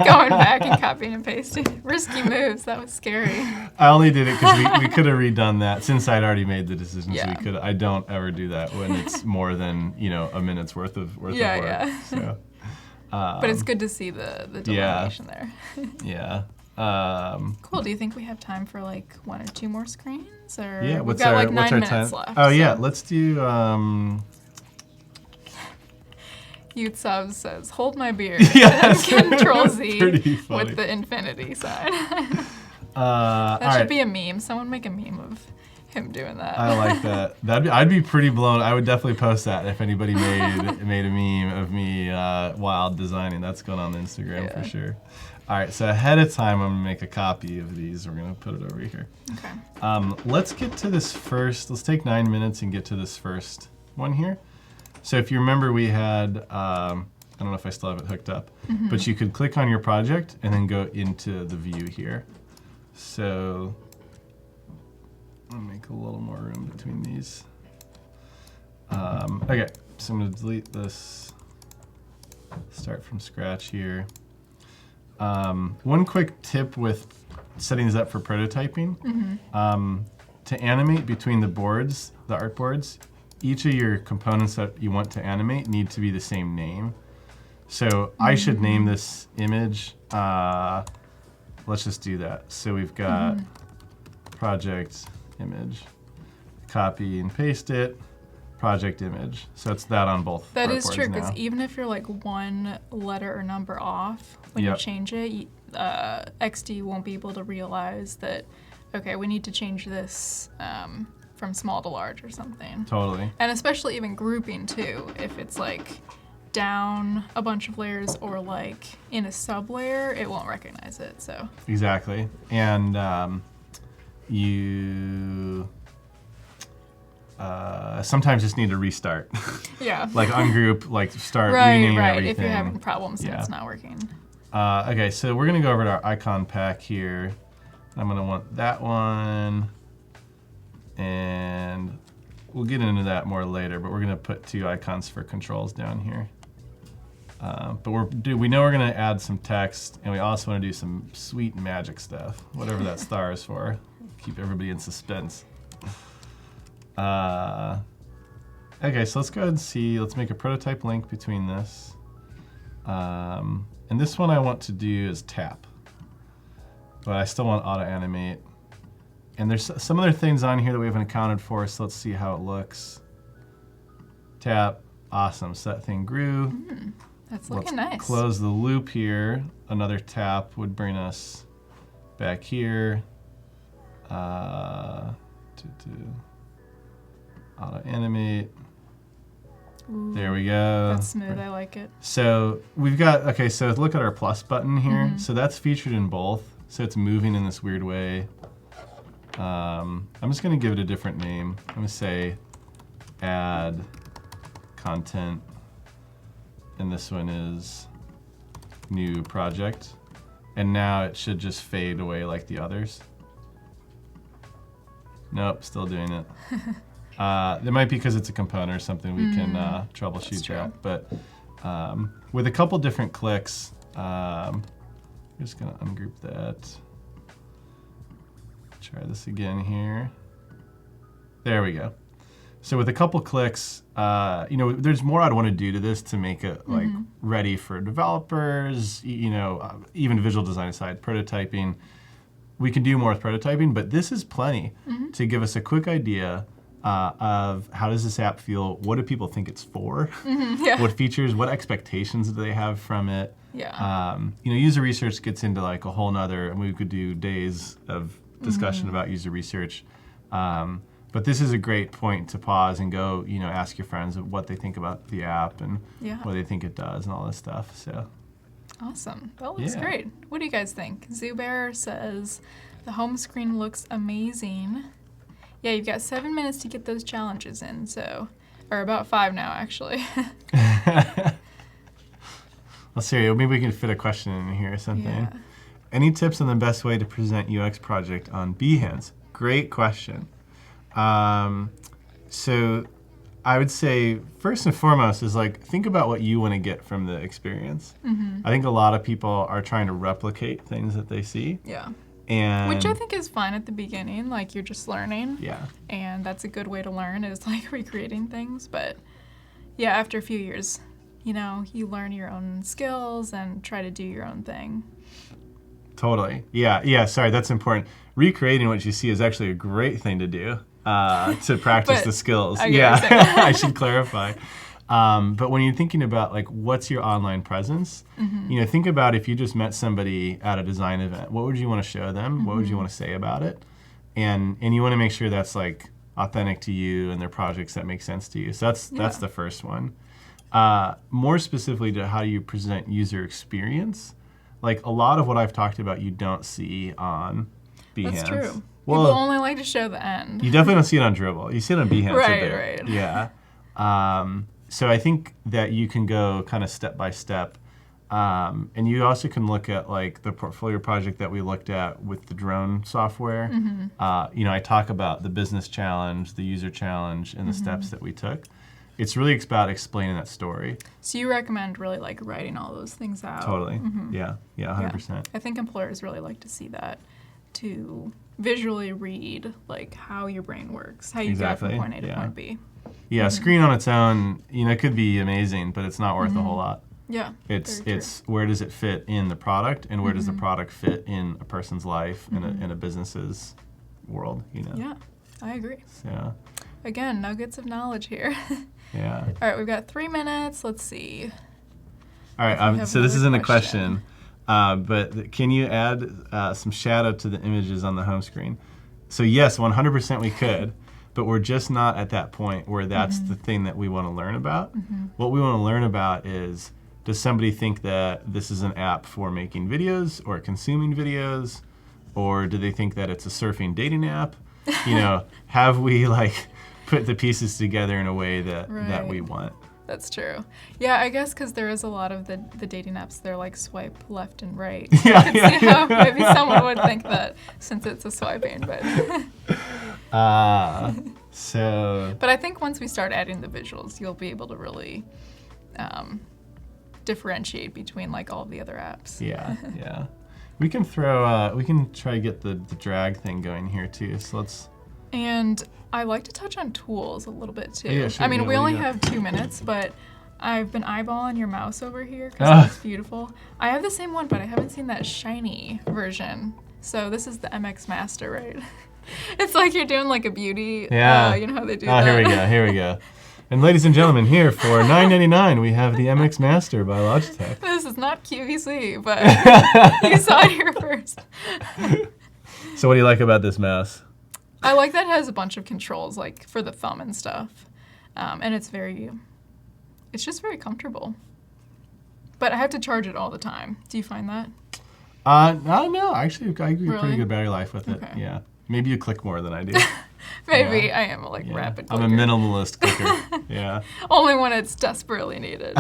Going back and copying and pasting. Risky moves. That was scary. I only did it because we could have redone that since I'd already made the decision. Yeah. So we could. I don't ever do that when it's more than a minute's worth of work. Yeah. So, but it's good to see the delineation there. Yeah. Cool. Do you think we have time for like 1 or 2 more screens? Or Yeah. we've got like 9 minutes time? left. Oh yeah. So. Let's do. Youth Sub says, "Hold my beer." Yeah, Control Z pretty funny. with the infinity sign. That That should be a meme. Someone make a meme of him doing that. I like that. I'd be pretty blown. I would definitely post that if anybody made a meme of me wild designing. That's going on Instagram for sure. All right, so ahead of time, I'm gonna make a copy of these. We're gonna put it over here. Okay. Let's get to this first. Let's take 9 minutes and get to this first one here. So if you remember, we had, I don't know if I still have it hooked up, but you could click on your project and then go into the view here. So I'll make a little more room between these. Okay, so I'm gonna delete this, start from scratch here. One quick tip with setting these up for prototyping, to animate between the boards, the artboards, each of your components that you want to animate need to be the same name. So I should name this image, let's just do that. So we've got project image, copy and paste it, project image. So it's that on both. That is true, because now. even if you're like one letter or number off, when you change it, XD won't be able to realize that, okay, we need to change this from small to large or something. Totally. And especially even grouping too, if it's like down a bunch of layers or like in a sub layer, it won't recognize it. So exactly. And you sometimes just need to restart. Yeah. Like ungroup, like start renaming everything. If you're having problems and it's not working. Okay, so we're gonna go over to our icon pack here. I'm gonna want that one, and we'll get into that more later, but we're gonna put 2 icons for controls down here. But we know we're gonna add some text, and we also wanna do some sweet magic stuff, whatever that star is for. Keep everybody in suspense. Okay, so let's go ahead and see. Let's make a prototype link between this. And this one I want to do is tap, but I still want auto animate. And there's some other things on here that we haven't accounted for, so let's see how it looks. Tap, awesome, so that thing grew. That's looking Let's nice. Close the loop here. Another tap would bring us back here. Auto animate. Ooh, there we go. That's smooth, I like it. So we've got, okay, so look at our plus button here. So that's featured in both. So it's moving in this weird way. I'm just gonna give it a different name. I'm gonna say add content. And this one is new project. And now it should just fade away like the others. Nope, still doing it. It might be because it's a component or something we can troubleshoot that. But with a couple different clicks, I'm just gonna ungroup that. Try this again here. There we go. So with a couple clicks, you know, there's more I'd want to do to this to make it like ready for developers, you know, even visual design side, prototyping. We can do more with prototyping, but this is plenty to give us a quick idea of how does this app feel, what do people think it's for, what features, what expectations do they have from it. Yeah. You know, user research gets into like a whole nother, and we could do days of discussion about user research. But this is a great point to pause and go, you know, ask your friends what they think about the app and what they think it does and all this stuff. So. Awesome. That looks great. What do you guys think? Zubair says the home screen looks amazing. Yeah, you've got 7 minutes to get those challenges in, so, or about 5 now, actually. Let's see. Maybe we can fit a question in here or something. Yeah. Any tips on the best way to present UX project on Behance? Great question. So I would say first and foremost is like think about what you want to get from the experience. I think a lot of people are trying to replicate things that they see. Yeah. And which I think is fine at the beginning, like you're just learning. Yeah. And that's a good way to learn is like recreating things. But yeah, after a few years, you know, you learn your own skills and try to do your own thing. Totally. Yeah, sorry, that's important. Recreating what you see is actually a great thing to do to practice the skills. I should clarify. But when you're thinking about like what's your online presence, you know, think about if you just met somebody at a design event, what would you want to show them? What would you want to say about it? and you want to make sure that's like authentic to you and their projects that make sense to you. So that's the first one. More specifically to how you present user experience, like a lot of what I've talked about you don't see on Behance. That's true. Well, people only like to show the end. You definitely don't see it on Dribbble. You see it on Behance a bit. Right. Yeah. So I think that you can go kind of step by step. And you also can look at like the portfolio project that we looked at with the drone software. I talk about the business challenge, the user challenge, and the steps that we took. It's really about explaining that story. So you recommend really like writing all those things out? Totally. Yeah, 100%. Yeah. I think employers really like to see that, to visually read like how your brain works, how you get from point A to point B. Yeah, screen on its own, it could be amazing, but it's not worth a whole lot. Yeah, it's where does it fit in the product, and where does the product fit in a person's life, in a business's world, Yeah, I agree. Yeah. Again, nuggets of knowledge here. Yeah. All right, we've got 3 minutes. Let's see. All right, so this isn't a question, but can you add some shadow to the images on the home screen? So yes, 100% we could, but we're just not at that point where that's the thing that we want to learn about. What we want to learn about is, does somebody think that this is an app for making videos or consuming videos, or do they think that it's a surfing dating app? Have we like put the pieces together in a way that we want? That's true. Yeah, I guess because there is a lot of the dating apps, they're like swipe left and right. Yeah, I can see how maybe someone would think that since it's a swiping, but. But I think once we start adding the visuals, you'll be able to really differentiate between like all the other apps. Yeah. We can we can try to get the drag thing going here too. So let's. And I like to touch on tools a little bit too. Yeah, sure. I mean, we only have 2 minutes, but I've been eyeballing your mouse over here because it's beautiful. I have the same one, but I haven't seen that shiny version. So this is the MX Master, right? It's like you're doing like a beauty. Yeah. You know how they do that. Here we go. And ladies and gentlemen, here for $9.99, we have the MX Master by Logitech. This is not QVC, but you saw it here first. So what do you like about this mouse? I like that it has a bunch of controls, like for the thumb and stuff, and it's just very comfortable. But I have to charge it all the time. Do you find that? No, actually, I get pretty good battery life with it. Okay. Yeah, maybe you click more than I do. Maybe I am a rapid clicker. I'm a minimalist clicker. Yeah. Only when it's desperately needed.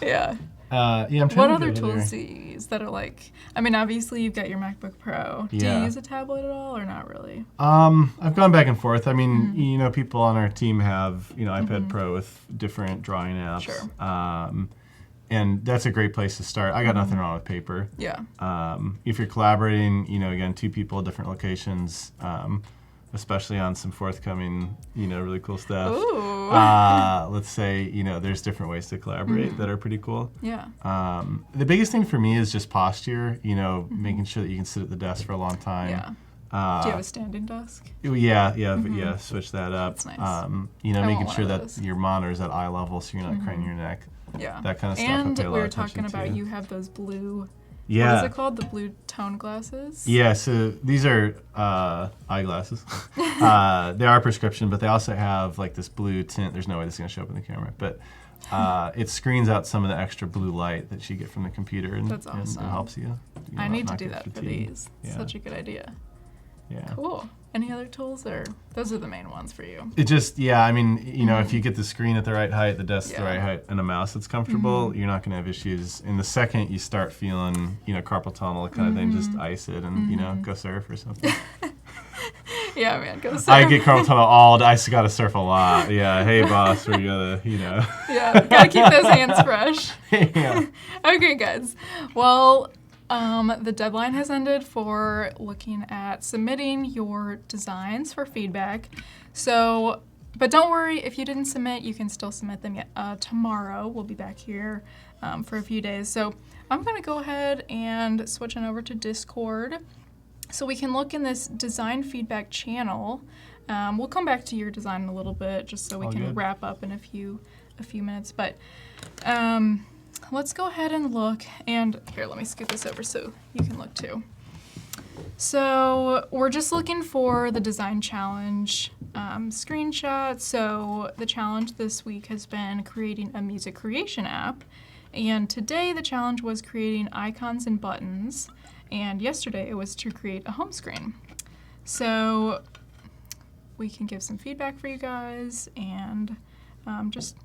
Yeah. I'm trying what to other go tools there. do you use that are like? I mean, obviously you've got your MacBook Pro. Do you use a tablet at all, or not really? I've gone back and forth. I mean, people on our team have iPad Pro with different drawing apps. Sure. And that's a great place to start. I got nothing wrong with paper. Yeah. If you're collaborating, again, 2 people, different locations, especially on some forthcoming, really cool stuff. Ooh. Let's say, there's different ways to collaborate that are pretty cool. Yeah. The biggest thing for me is just posture, making sure that you can sit at the desk for a long time. Yeah. Do you have a standing desk? Yeah, switch that up. That's nice. Making sure that your monitor's at eye level so you're not craning your neck. Yeah. That kind of stuff. And I pay a lot we were of attention talking about to. you have those blue. Yeah. What is it called? The blue tone glasses? Yeah, so these are eyeglasses. They are prescription, but they also have like this blue tint. There's no way this is going to show up in the camera, but it screens out some of the extra blue light that you get from the computer, and, That's awesome. and it helps you. I need to not do get that for fatigued. these. Yeah. Such a good idea. Yeah. Cool. Any other tools, or those are the main ones for you? It just, if you get the screen at the right height, the desk at the right height, and a mouse that's comfortable, you're not going to have issues. And the second you start feeling, carpal tunnel kind of thing, just ice it and, go surf or something. Yeah, man, go surf. I get carpal tunnel all day. I got to surf a lot. Yeah, hey, boss, we're going to, Yeah, gotta keep those hands fresh. Yeah. Okay, guys. Well, the deadline has ended for looking at submitting your designs for feedback. So, but don't worry, if you didn't submit, you can still submit them yet. Tomorrow. We'll be back here for a few days. So I'm going to go ahead and switch on over to Discord so we can look in this design feedback channel. We'll come back to your design in a little bit just so we can wrap up in a few minutes. But let's go ahead and look. And here, let me scoot this over so you can look too. So we're just looking for the design challenge screenshot. So the challenge this week has been creating a music creation app. And today the challenge was creating icons and buttons. And yesterday it was to create a home screen. So we can give some feedback for you guys and just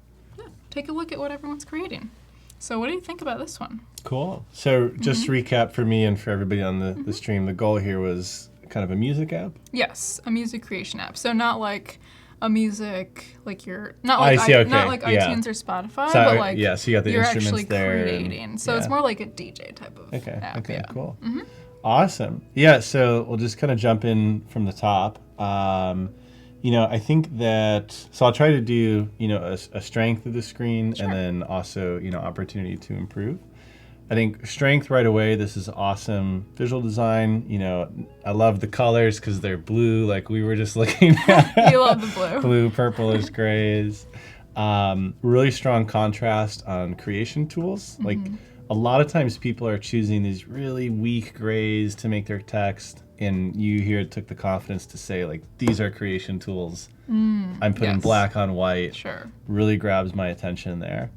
take a look at what everyone's creating. So what do you think about this one? Cool. So just to recap for me and for everybody on the stream, the goal here was kind of a music app? Yes, a music creation app. So not like a music, like you're, not like, not like iTunes or Spotify, but like so you got the you're instruments actually there creating. So it's more like a DJ type of app. Okay, Yeah. cool. Awesome. Yeah, so we'll just kind of jump in from the top. I think that, so I'll try to do, a strength of the screen and then also, opportunity to improve. I think strength right away, this is awesome visual design. I love the colors because they're blue, like we were just looking at. You love the blue. Blue, purplish, grays. Really strong contrast on creation tools. Like a lot of times people are choosing these really weak grays to make their text. And you here took the confidence to say, like, these are creation tools. I'm putting black on white. Sure. Really grabs my attention there.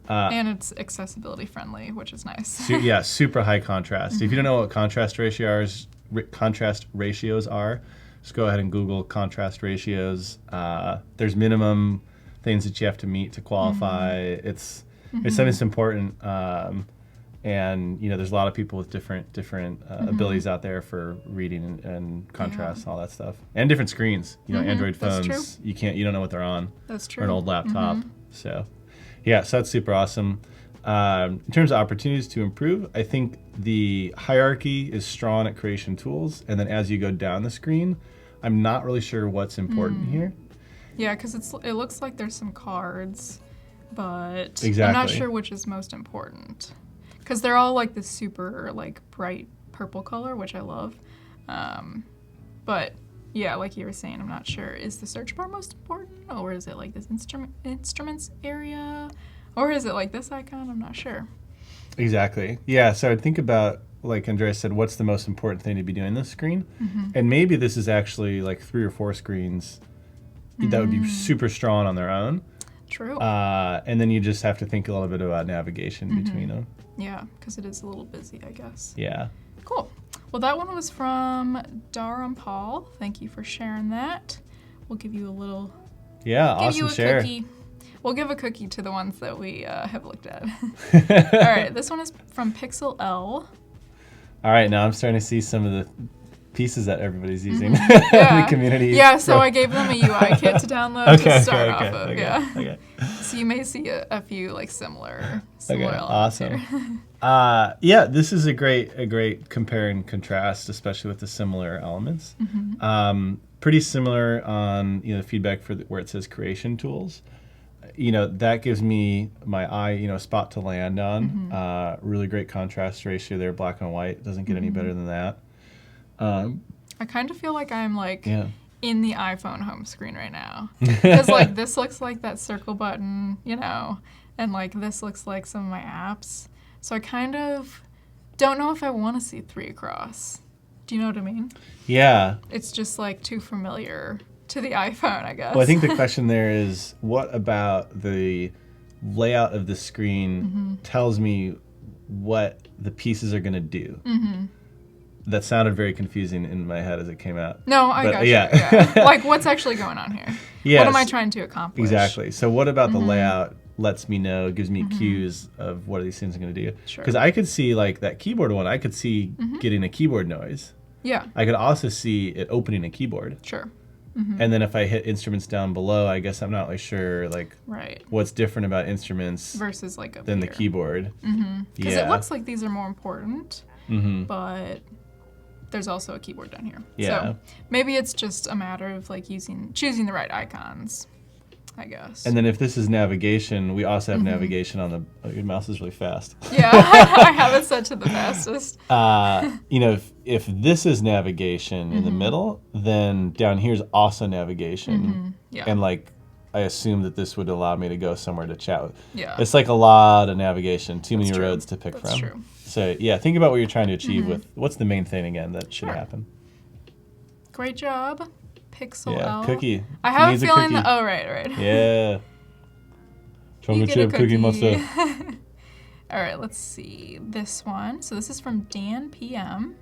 And it's accessibility friendly, which is nice. Super high contrast. If you don't know what contrast ratios are, just go ahead and Google contrast ratios. There's minimum things that you have to meet to qualify. It's something that's important. And there's a lot of people with different abilities out there for reading and contrast, all that stuff, and different screens. Android phones, you don't know what they're on. That's true. Or an old laptop. So that's super awesome. In terms of opportunities to improve, I think the hierarchy is strong at creation tools, and then as you go down the screen, I'm not really sure what's important here. Yeah, because it looks like there's some cards, but exactly. I'm not sure which is most important. Because they're all like this super like bright purple color, which I love. But yeah, like you were saying, I'm not sure. Is the search bar most important? Or is it like this instruments area? Or is it like this icon? I'm not sure. Exactly. Yeah, so I'd think about, like Andrea said, what's the most important thing to be doing this screen? And maybe this is actually like 3 or 4 screens that would be super strong on their own. True. And then you just have to think a little bit about navigation between them. Yeah, because it is a little busy, I guess. Yeah. Cool. Well, that one was from Daram Paul. Thank you for sharing that. We'll give you a little... Yeah, awesome share. Cookie. We'll give a cookie to the ones that we have looked at. All right, this one is from Pixel L. All right, now I'm starting to see some of the pieces that everybody's using in the community. Yeah, so I gave them a UI kit to download to start off of. Okay. So you may see a few like similar elements awesome. here. This is a great compare and contrast, especially with the similar elements. Pretty similar on feedback for where it says creation tools. That gives me my eye a spot to land on. Really great contrast ratio there, black and white. Doesn't get any better than that. I kind of feel like I'm like in the iPhone home screen right now, because like this looks like that circle button, and like this looks like some of my apps. So I kind of don't know if I want to see 3 across. Do you know what I mean? Yeah. It's just like too familiar to the iPhone, I guess. Well, I think the question there is, what about the layout of the screen tells me what the pieces are going to do? That sounded very confusing in my head as it came out. No, I got you. Yeah. Like, what's actually going on here? Yes. What am I trying to accomplish? Exactly. So what about the layout lets me know, gives me cues of what are these things are going to do? Sure. Because I could see, like, that keyboard one, I could see getting a keyboard noise. Yeah. I could also see it opening a keyboard. Sure. And then if I hit instruments down below, I guess I'm not really sure, like, what's different about instruments versus like than the keyboard. Because it looks like these are more important, but there's also a keyboard down here. Yeah. So maybe it's just a matter of like choosing the right icons, I guess. And then if this is navigation, we also have navigation on the... Oh, your mouse is really fast. Yeah, I have it set to the fastest. If this is navigation in the middle, then down here is also navigation. Yeah. And like, I assume that this would allow me to go somewhere to chat with. Yeah. It's like a lot of navigation, too many roads to pick from. That's true. So yeah, think about what you're trying to achieve with what's the main thing again that should happen. Great job, Pixel Yeah, L. cookie. I have a Needs feeling. cookie. Oh, right. Yeah. Chocolate chip cookie monster. All right, let's see this one. So this is from Dan PM.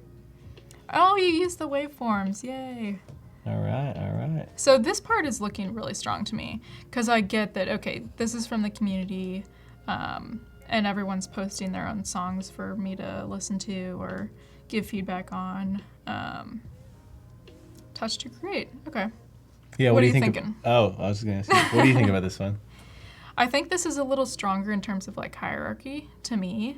Oh, you used the waveforms. Yay. All right. So this part is looking really strong to me because I get that, okay, this is from the community and everyone's posting their own songs for me to listen to or give feedback on. Touch to create. Okay. Yeah, what are you thinking? I was going to say, what do you think about this one? I think this is a little stronger in terms of like hierarchy to me.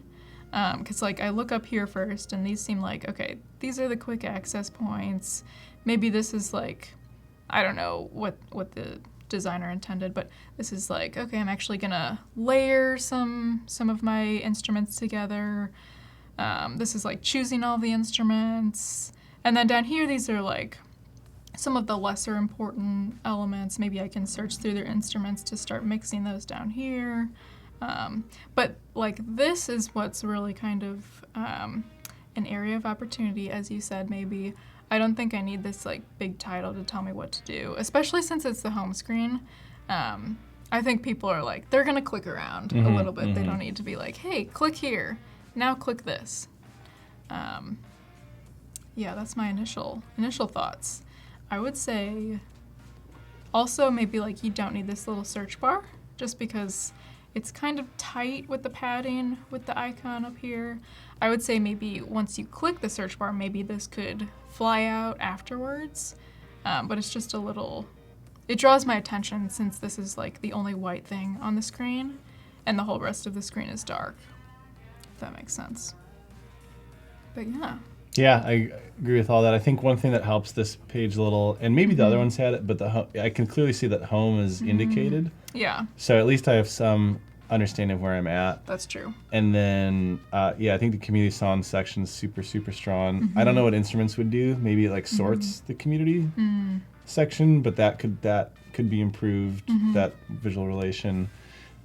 Because like I look up here first and these seem like, okay, these are the quick access points. Maybe this is like, I don't know what the designer intended, but this is like, okay, I'm actually gonna layer some of my instruments together. This is like choosing all the instruments. And then down here, these are like some of the lesser important elements. Maybe I can search through their instruments to start mixing those down here. But like this is what's really kind of an area of opportunity, as you said. Maybe I don't think I need this like big title to tell me what to do, especially since it's the home screen. I think people are like, they're gonna click around a little bit. They don't need to be like, hey, click here, now click this. Yeah, that's my initial thoughts. I would say also maybe like you don't need this little search bar just because it's kind of tight with the padding with the icon up here. I would say maybe once you click the search bar, maybe this could fly out afterwards. But it's just a little, it draws my attention since this is like the only white thing on the screen and the whole rest of the screen is dark, if that makes sense. But yeah. Yeah, I agree with all that. I think one thing that helps this page a little, and maybe the other ones had it, but I can clearly see that home is indicated. Yeah. So at least I have some understanding of where I'm at. That's true. And then, yeah, I think the community song section is super, super strong. I don't know what instruments would do. Maybe it like sorts the community section, but that could be improved, that visual relation.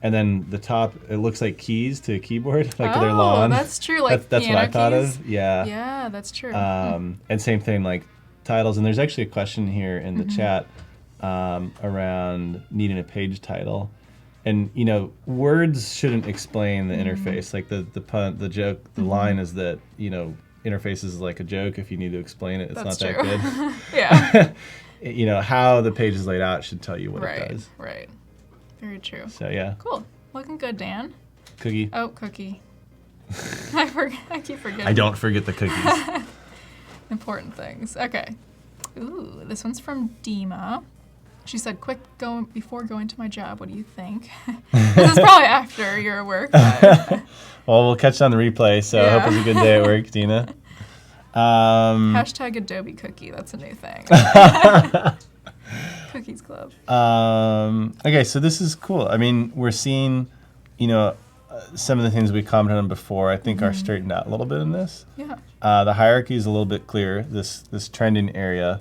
And then the top, it looks like keys to a keyboard, like their lawn. That's true. Like that's what I thought keys. of. Yeah. Yeah, that's true. And same thing, like titles. And there's actually a question here in the chat around needing a page title. And you know, words shouldn't explain the interface. Like the joke, the line is that interface is like a joke. If you need to explain it, it's That's not true. that Yeah. good. How the page is laid out should tell you what it does. Right. Very true. So yeah. Cool. Looking good, Dan. Cookie. Oh, cookie. I keep forgetting. I don't forget the cookies. Important things. Okay. Ooh, this one's from Dima. She said, before going to my job, what do you think? This is probably after your work. But Well, we'll catch it on the replay, so I hope it's a good day at work, Dina. Hashtag Adobe Cookie. That's a new thing. Cookies Club. Okay, so this is cool. I mean, we're seeing, some of the things we commented on before, I think are straightened out a little bit in this. Yeah. The hierarchy is a little bit clearer, this trending area.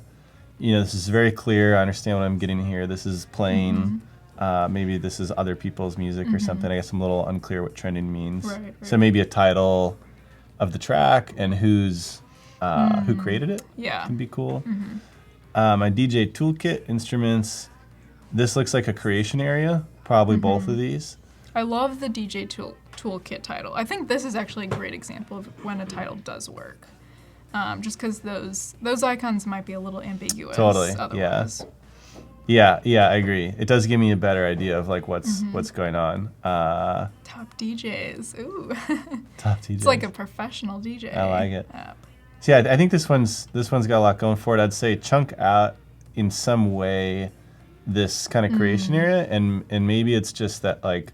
This is very clear. I understand what I'm getting here. This is playing. Maybe this is other people's music or something. I guess I'm a little unclear what trending means. Right. So maybe a title of the track and who created it. Yeah. Can be cool. My DJ toolkit, instruments. This looks like a creation area. Probably both of these. I love the DJ toolkit title. I think this is actually a great example of when a title does work. Just because those icons might be a little ambiguous. Totally. Otherwise. Yeah, I agree. It does give me a better idea of like what's going on. Top DJs. Ooh. Top DJs. It's like a professional DJ. I like it. app. So yeah, I think this one's got a lot going for it. I'd say chunk out in some way this kind of creation area, and maybe it's just that like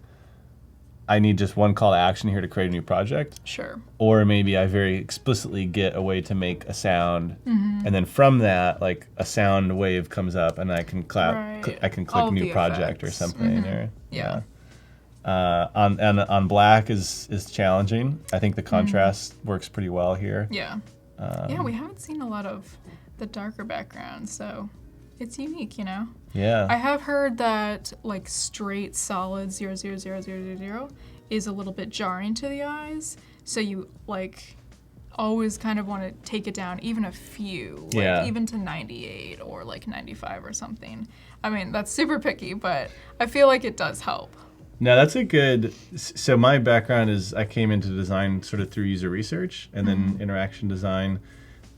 I need just one call to action here to create a new project. Sure. Or maybe I very explicitly get a way to make a sound, and then from that, like a sound wave comes up, and I can I can click All new the project or effects. something. Or, Yeah. on black is challenging. I think the contrast works pretty well here. Yeah. Yeah, we haven't seen a lot of the darker background, so it's unique, Yeah. I have heard that like straight solid 0, 0, 0, 0, 0, 0 is a little bit jarring to the eyes. So you like always kind of want to take it down even a few, even to 98 or like 95 or something. I mean, that's super picky, but I feel like it does help. No, that's a good, so my background is I came into design sort of through user research and then interaction design.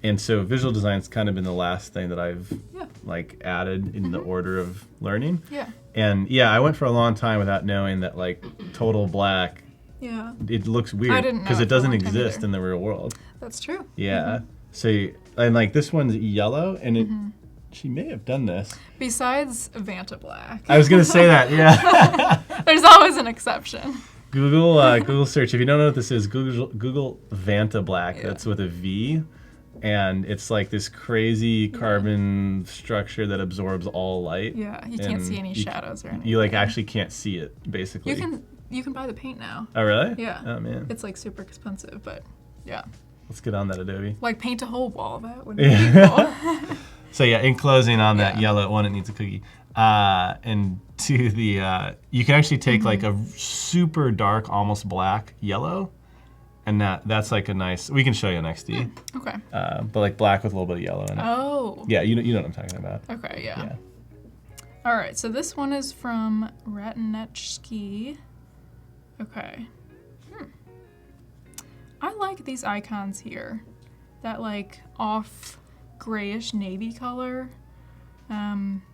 And so visual design's kind of been the last thing that I've like added in the order of learning. Yeah. And I went for a long time without knowing that like total black, it looks weird because it doesn't exist in the real world. That's true. Yeah. So, and like this one's yellow and it, she may have done this. Besides Vanta Black. I was going to say that, yeah. There's always an exception. Google search. If you don't know what this is, Google Vanta Black. That's with a V. And it's like this crazy carbon structure that absorbs all light. Yeah, you can't see any shadows or anything. You like actually can't see it, basically. You can buy the paint now. Oh, really? Yeah. Oh, man. It's like super expensive, but yeah. Let's get on that, Adobe. Like paint a whole wall. That would be cool. So yeah, in closing on that yellow one, it needs a cookie. And to the, you can actually take like a super dark, almost black yellow, and that's like a nice, we can show you an XD. Okay. But like black with a little bit of yellow in it. Oh. Yeah, you know what I'm talking about. Okay, yeah. All right, so this one is from Ratanechski. Okay. I like these icons here. That like off grayish navy color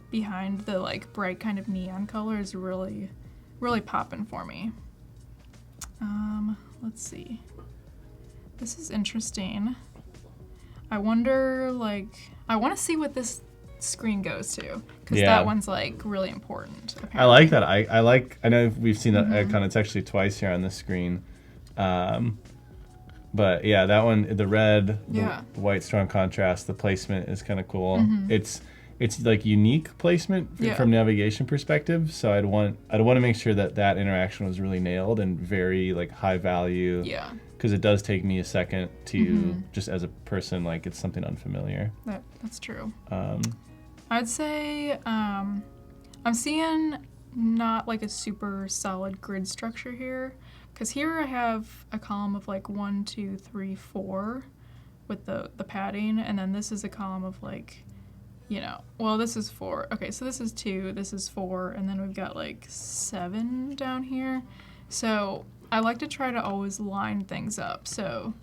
behind the like bright kind of neon color is really, really popping for me. Let's see. This is interesting. I wonder, like, I want to see what this screen goes to, because that one's like really important. Apparently. I like that. I know we've seen that icon. It's actually twice here on this screen. But yeah, that one, the red, the white strong contrast, the placement is kind of cool. It's like unique placement from navigation perspective. So I'd want to make sure that interaction was really nailed and very like high value. Yeah. Because it does take me a second to just as a person, like it's something unfamiliar. That's true. I'd say I'm seeing not like a super solid grid structure here. Because here I have a column of like 1, 2, 3, 4 with the padding, and then this is a column of like, well, this is 4. Okay, so this is 2, this is 4, and then we've got like 7 down here. So I like to try to always line things up. So,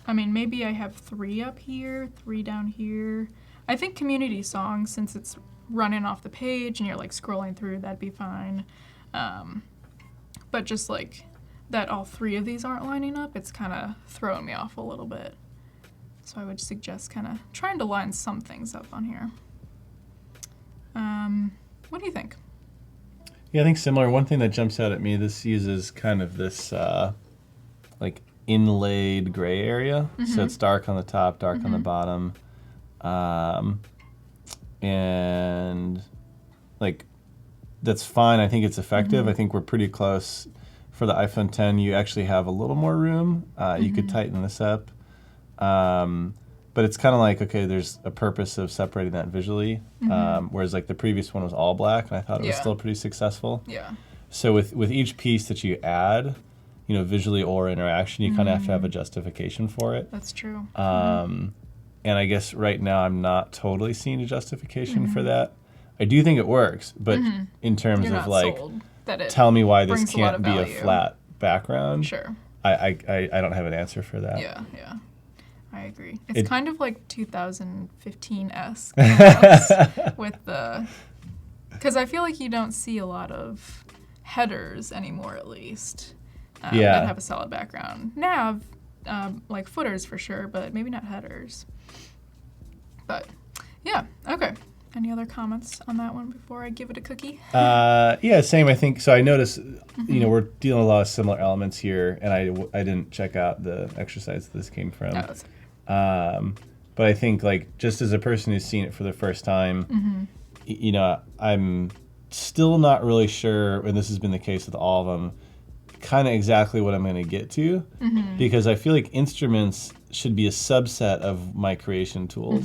I mean, maybe I have 3 up here, 3 down here. I think community songs, since it's running off the page and you're like scrolling through, that'd be fine. But just like that all 3 of these aren't lining up, it's kind of throwing me off a little bit. So I would suggest kind of trying to line some things up on here. What do you think? Yeah, I think similar. One thing that jumps out at me, this uses kind of this like inlaid gray area. So it's dark on the top, dark on the bottom. And like, that's fine. I think it's effective. I think we're pretty close. For the iPhone 10, you actually have a little more room. You could tighten this up. But it's kind of like, okay, there's a purpose of separating that visually. Whereas like the previous one was all black, and I thought it was still pretty successul. Yeah. So with each piece that you add, visually or interaction, you kind of have to have a justification for it. That's true. And I guess right now I'm not totally seeing a justification for that. I do think it works, but in terms You're of not like, sold that it tell me why this brings can't be a value. flat background. Sure. I don't have an answer for that. Yeah. I agree. It's kind of like 2015-esque with the, because I feel like you don't see a lot of headers anymore, at least. That have a solid background. Nav, like footers for sure, but maybe not headers. But yeah, okay. Any other comments on that one before I give it a cookie? Yeah, same. I think so. I noticed, we're dealing with a lot of similar elements here, and I didn't check out the exercise that this came from. But I think like just as a person who's seen it for the first time, I'm still not really sure, and this has been the case with all of them, kind of exactly what I'm going to get to, because I feel like instruments should be a subset of my creation tools.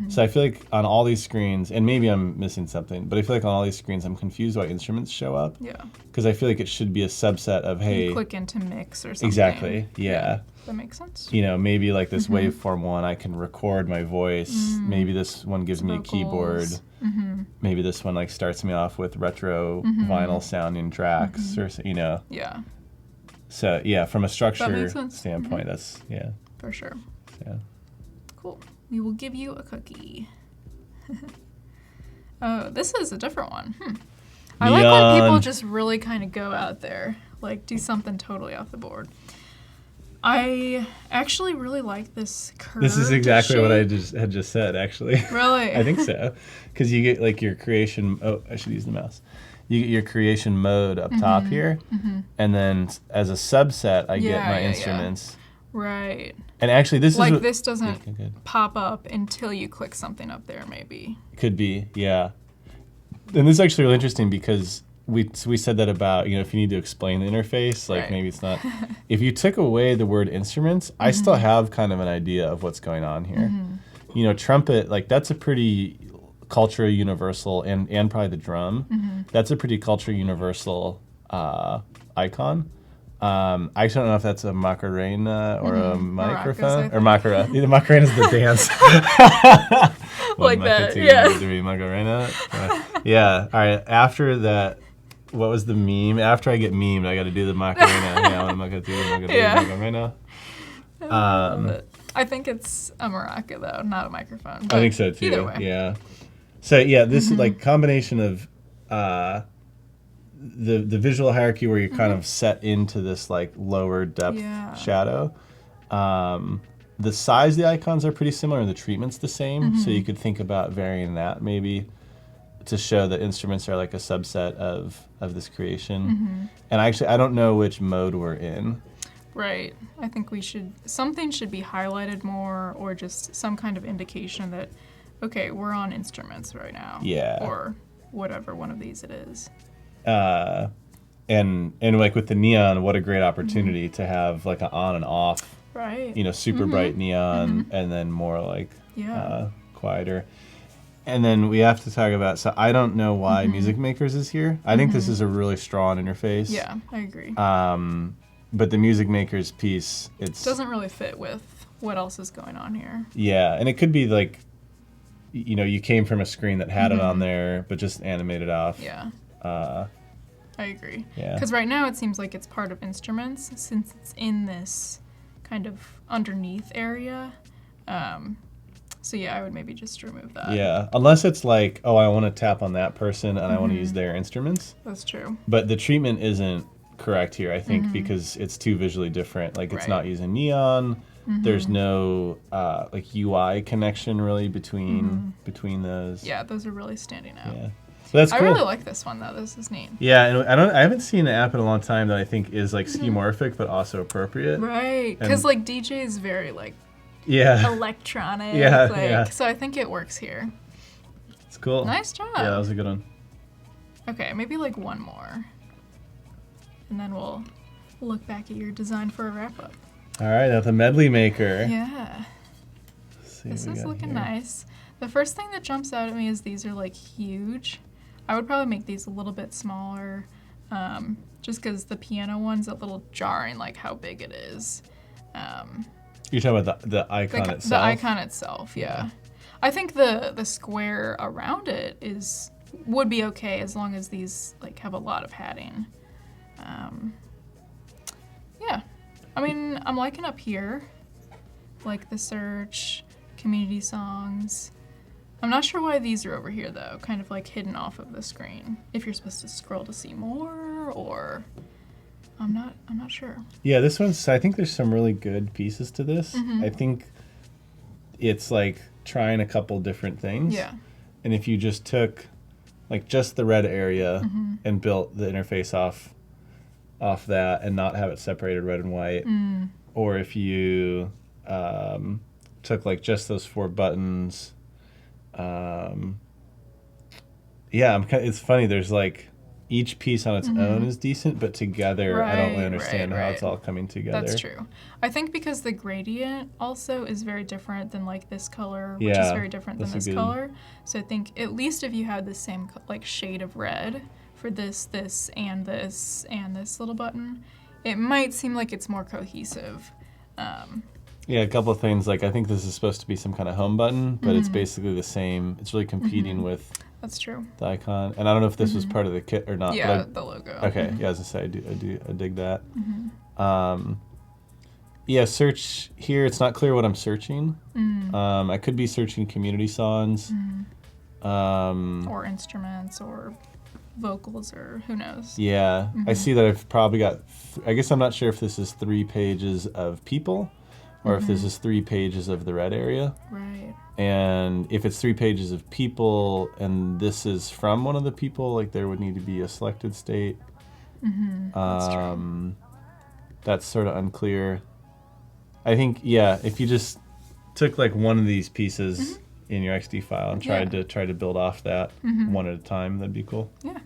So I feel like on all these screens, and maybe I'm missing something, but I feel like on all these screens I'm confused why instruments show up. Yeah. Because I feel like it should be a subset of, hey... You click into mix or something. Exactly, yeah. That makes sense. You know, maybe like this waveform one, I can record my voice. Maybe this one gives me a keyboard. Maybe this one like starts me off with retro vinyl sounding tracks, or you know. Yeah. So yeah, from a structure makes sense. standpoint, that's For sure. yeah. Cool. We will give you a cookie. Oh, this is a different one. I like when people just really kind of go out there, like do something totally off the board. I actually really like this curve. This is exactly shape. what I had just said, actually. Really? I think so. Because you get like your creation, oh, I should use the mouse. You get your creation mode up top here, and then as a subset, I get my instruments. Right. And actually, this like is this doesn't pop up until you click something up there, maybe. Could be, yeah. And this is actually really interesting because we said that about, you know, if you need to explain the interface, like maybe it's not. If you took away the word instruments, I still have kind of an idea of what's going on here. You know, trumpet, like that's a pretty culturally universal, and probably the drum. That's a pretty culturally universal icon. I actually don't know if that's a Macarena or a microphone. Or Macarena. The Macarena is the dance. Like that, yeah. Macarena. Yeah, all right. After that, what was the meme? After I get memed, I got to do the Macarena. Yeah, I'm not going to do the Macarena. I think it's a maraca, though, not a microphone. I think so, too. Either way. Yeah. So, yeah, this is like combination of the visual hierarchy where you're kind of set into this like lower depth shadow. The size of the icons are pretty similar and the treatment's the same, so you could think about varying that maybe to show that instruments are like a subset of this creation. And actually, I don't know which mode we're in. Right. I think something should be highlighted more, or just some kind of indication that, okay, we're on instruments right now. Yeah. Or whatever one of these it is. And like with the neon, what a great opportunity to have like an on and off. Right. You know, super bright neon, and then more like quieter. And then we have to talk about, so I don't know why Music Makers is here. I think this is a really strong interface. Yeah, I agree. But the Music Makers piece, it doesn't really fit with what else is going on here. Yeah, and it could be like, you know, you came from a screen that had it on there, but just animated off. Yeah. I agree. Yeah. Because right now it seems like it's part of instruments, since it's in this kind of underneath area. So yeah, I would maybe just remove that. Yeah, unless it's like, oh, I want to tap on that person and I want to use their instruments. That's true. But the treatment isn't correct here, I think, because it's too visually different. Like it's not using neon. There's no like UI connection really between those. Yeah, those are really standing out. Yeah. So that's cool. I really like this one though. This is neat. Yeah, and I haven't seen an app in a long time that I think is like skeuomorphic but also appropriate. Right, because like DJ is very like electronic. So I think it works here. It's cool. Nice job. Yeah, that was a good one. Okay, maybe like one more, and then we'll look back at your design for a wrap up. All right, that's a medley maker. Yeah. This is looking nice. The first thing that jumps out at me is these are like huge. I would probably make these a little bit smaller, just because the piano one's a little jarring, like how big it is. You're talking about the icon itself? The icon itself, yeah. I think the square around it would be okay as long as these like have a lot of padding. Yeah. I mean, I'm liking up here, like the search, community songs. I'm not sure why these are over here though, kind of like hidden off of the screen. If you're supposed to scroll to see more, or I'm not sure. Yeah, this one's, I think there's some really good pieces to this. I think it's like trying a couple different things. Yeah. And if you just took like just the red area and built the interface off that and not have it separated red and white, or if you took like just those 4 buttons, it's funny, there's like each piece on its own is decent, but together I don't really Right, understand right, how it's right. all coming together. That's true. I think because the gradient also is very different than like this color, which is Yeah, very different than that's this a good- color. So I think at least if you had the same like shade of red for this and this little button, it might seem like it's more cohesive. Yeah, a couple of things. Like I think this is supposed to be some kind of home button, but it's basically the same. It's really competing with That's true. the icon. And I don't know if this was part of the kit or not. Yeah, But the logo. okay. Yeah, as I say, I dig that. Yeah, search here. It's not clear what I'm searching. I could be searching community songs. Or instruments or vocals or who knows. Yeah, I see that I've probably got. I guess I'm not sure if this is 3 pages of people, or if this is 3 pages of the red area. Right. And if it's 3 pages of people, and this is from one of the people, like there would need to be a selected state. That's true. That's sort of unclear. I think, yeah, if you just took like one of these pieces in your XD file and tried to build off that one at a time, that'd be cool. Yeah.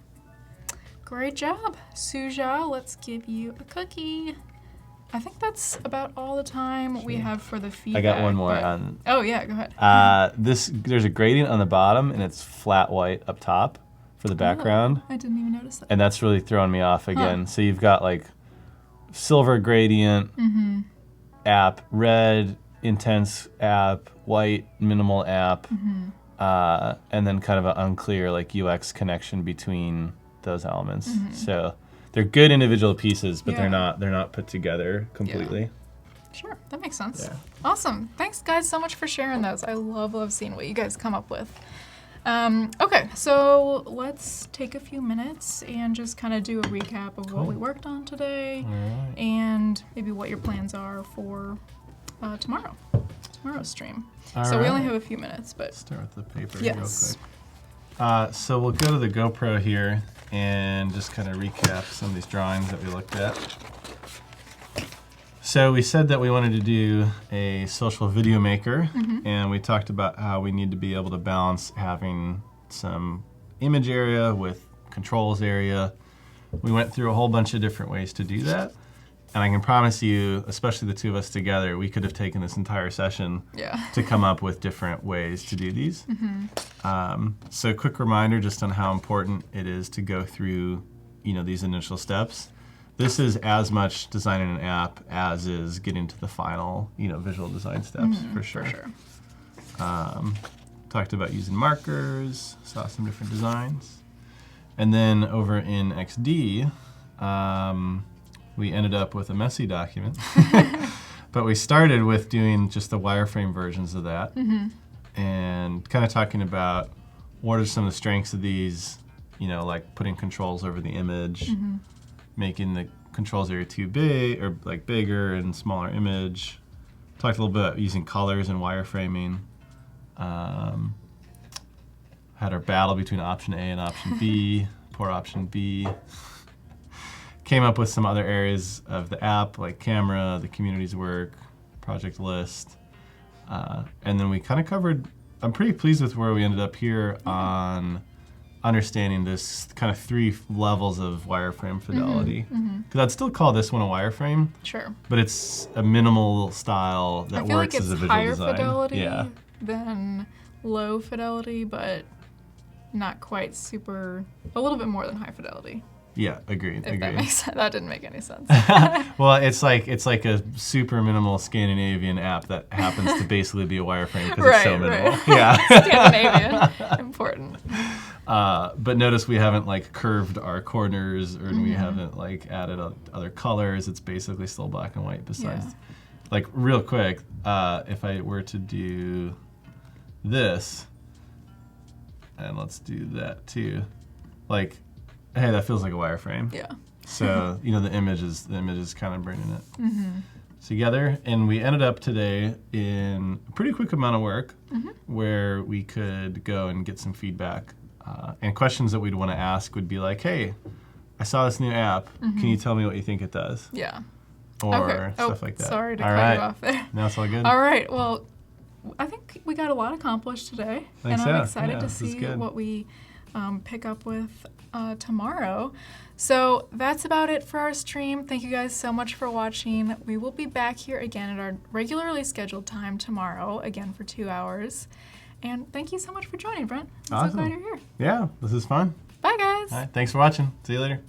Great job, Suja. Let's give you a cookie. I think that's about all the time we have for the feedback. I got one more but- on. Oh yeah, go ahead. There's a gradient on the bottom, and it's flat white up top for the background, I didn't even notice that. and that's really throwing me off again. So you've got like silver gradient app, red intense app, white minimal app, and then kind of an unclear like UX connection between those elements. So they're good individual pieces, but they're not put together completely. Sure, that makes sense. Yeah. Awesome. Thanks, guys, so much for sharing those. I love seeing what you guys come up with. Okay, so let's take a few minutes and just kind of do a recap of what we worked on today and maybe what your plans are for tomorrow's stream. So we only have a few minutes, but Start with the paper yes. real quick. So we'll go to the GoPro here and just kind of recap some of these drawings that we looked at. So we said that we wanted to do a social video maker, and we talked about how we need to be able to balance having some image area with controls area. We went through a whole bunch of different ways to do that, and I can promise you, especially the two of us together, we could have taken this entire session to come up with different ways to do these. So a quick reminder just on how important it is to go through, these initial steps. This is as much designing an app as is getting to the final, visual design steps for sure. Talked about using markers, saw some different designs. And then over in XD, we ended up with a messy document. But we started with doing just the wireframe versions of that and kind of talking about what are some of the strengths of these, like putting controls over the image, making the controls area too big or like bigger and smaller image. Talked a little bit about using colors and wireframing. Had our battle between option A and option B, poor option B. Came up with some other areas of the app like camera, the community's work, project list. And then we kind of covered, I'm pretty pleased with where we ended up here on understanding this kind of 3 levels of wireframe fidelity. Because I'd still call this one a wireframe. Sure. But it's a minimal style that I feel works like as a it's visual higher design. fidelity than low fidelity, but not quite super, a little bit more than high fidelity. Yeah, agreed. If that makes sense. That didn't make any sense. Well, it's like a super minimal Scandinavian app that happens to basically be a wireframe because it's so minimal. Right. Yeah. Scandinavian, important. But notice we haven't like curved our corners, or we haven't like added other colors. It's basically still black and white. Besides, like real quick, if I were to do this, and let's do that too, like. Hey, that feels like a wireframe. Yeah. So the image is kind of bringing it together, and we ended up today in a pretty quick amount of work, where we could go and get some feedback, and questions that we'd want to ask would be like, "Hey, I saw this new app. Can you tell me what you think it does?" Yeah. Or stuff like that. Sorry to cut you off there. No, it's all good. All right. Well, I think we got a lot accomplished today, Thanks, and I'm yeah. excited to this is see good. what we pick up with tomorrow. So that's about it for our stream. Thank you guys so much for watching. We will be back here again at our regularly scheduled time tomorrow, again for 2 hours. And thank you so much for joining, Brent. I'm Awesome. so glad you're here. Yeah, this is fun. Bye, guys. All right, thanks for watching. See you later.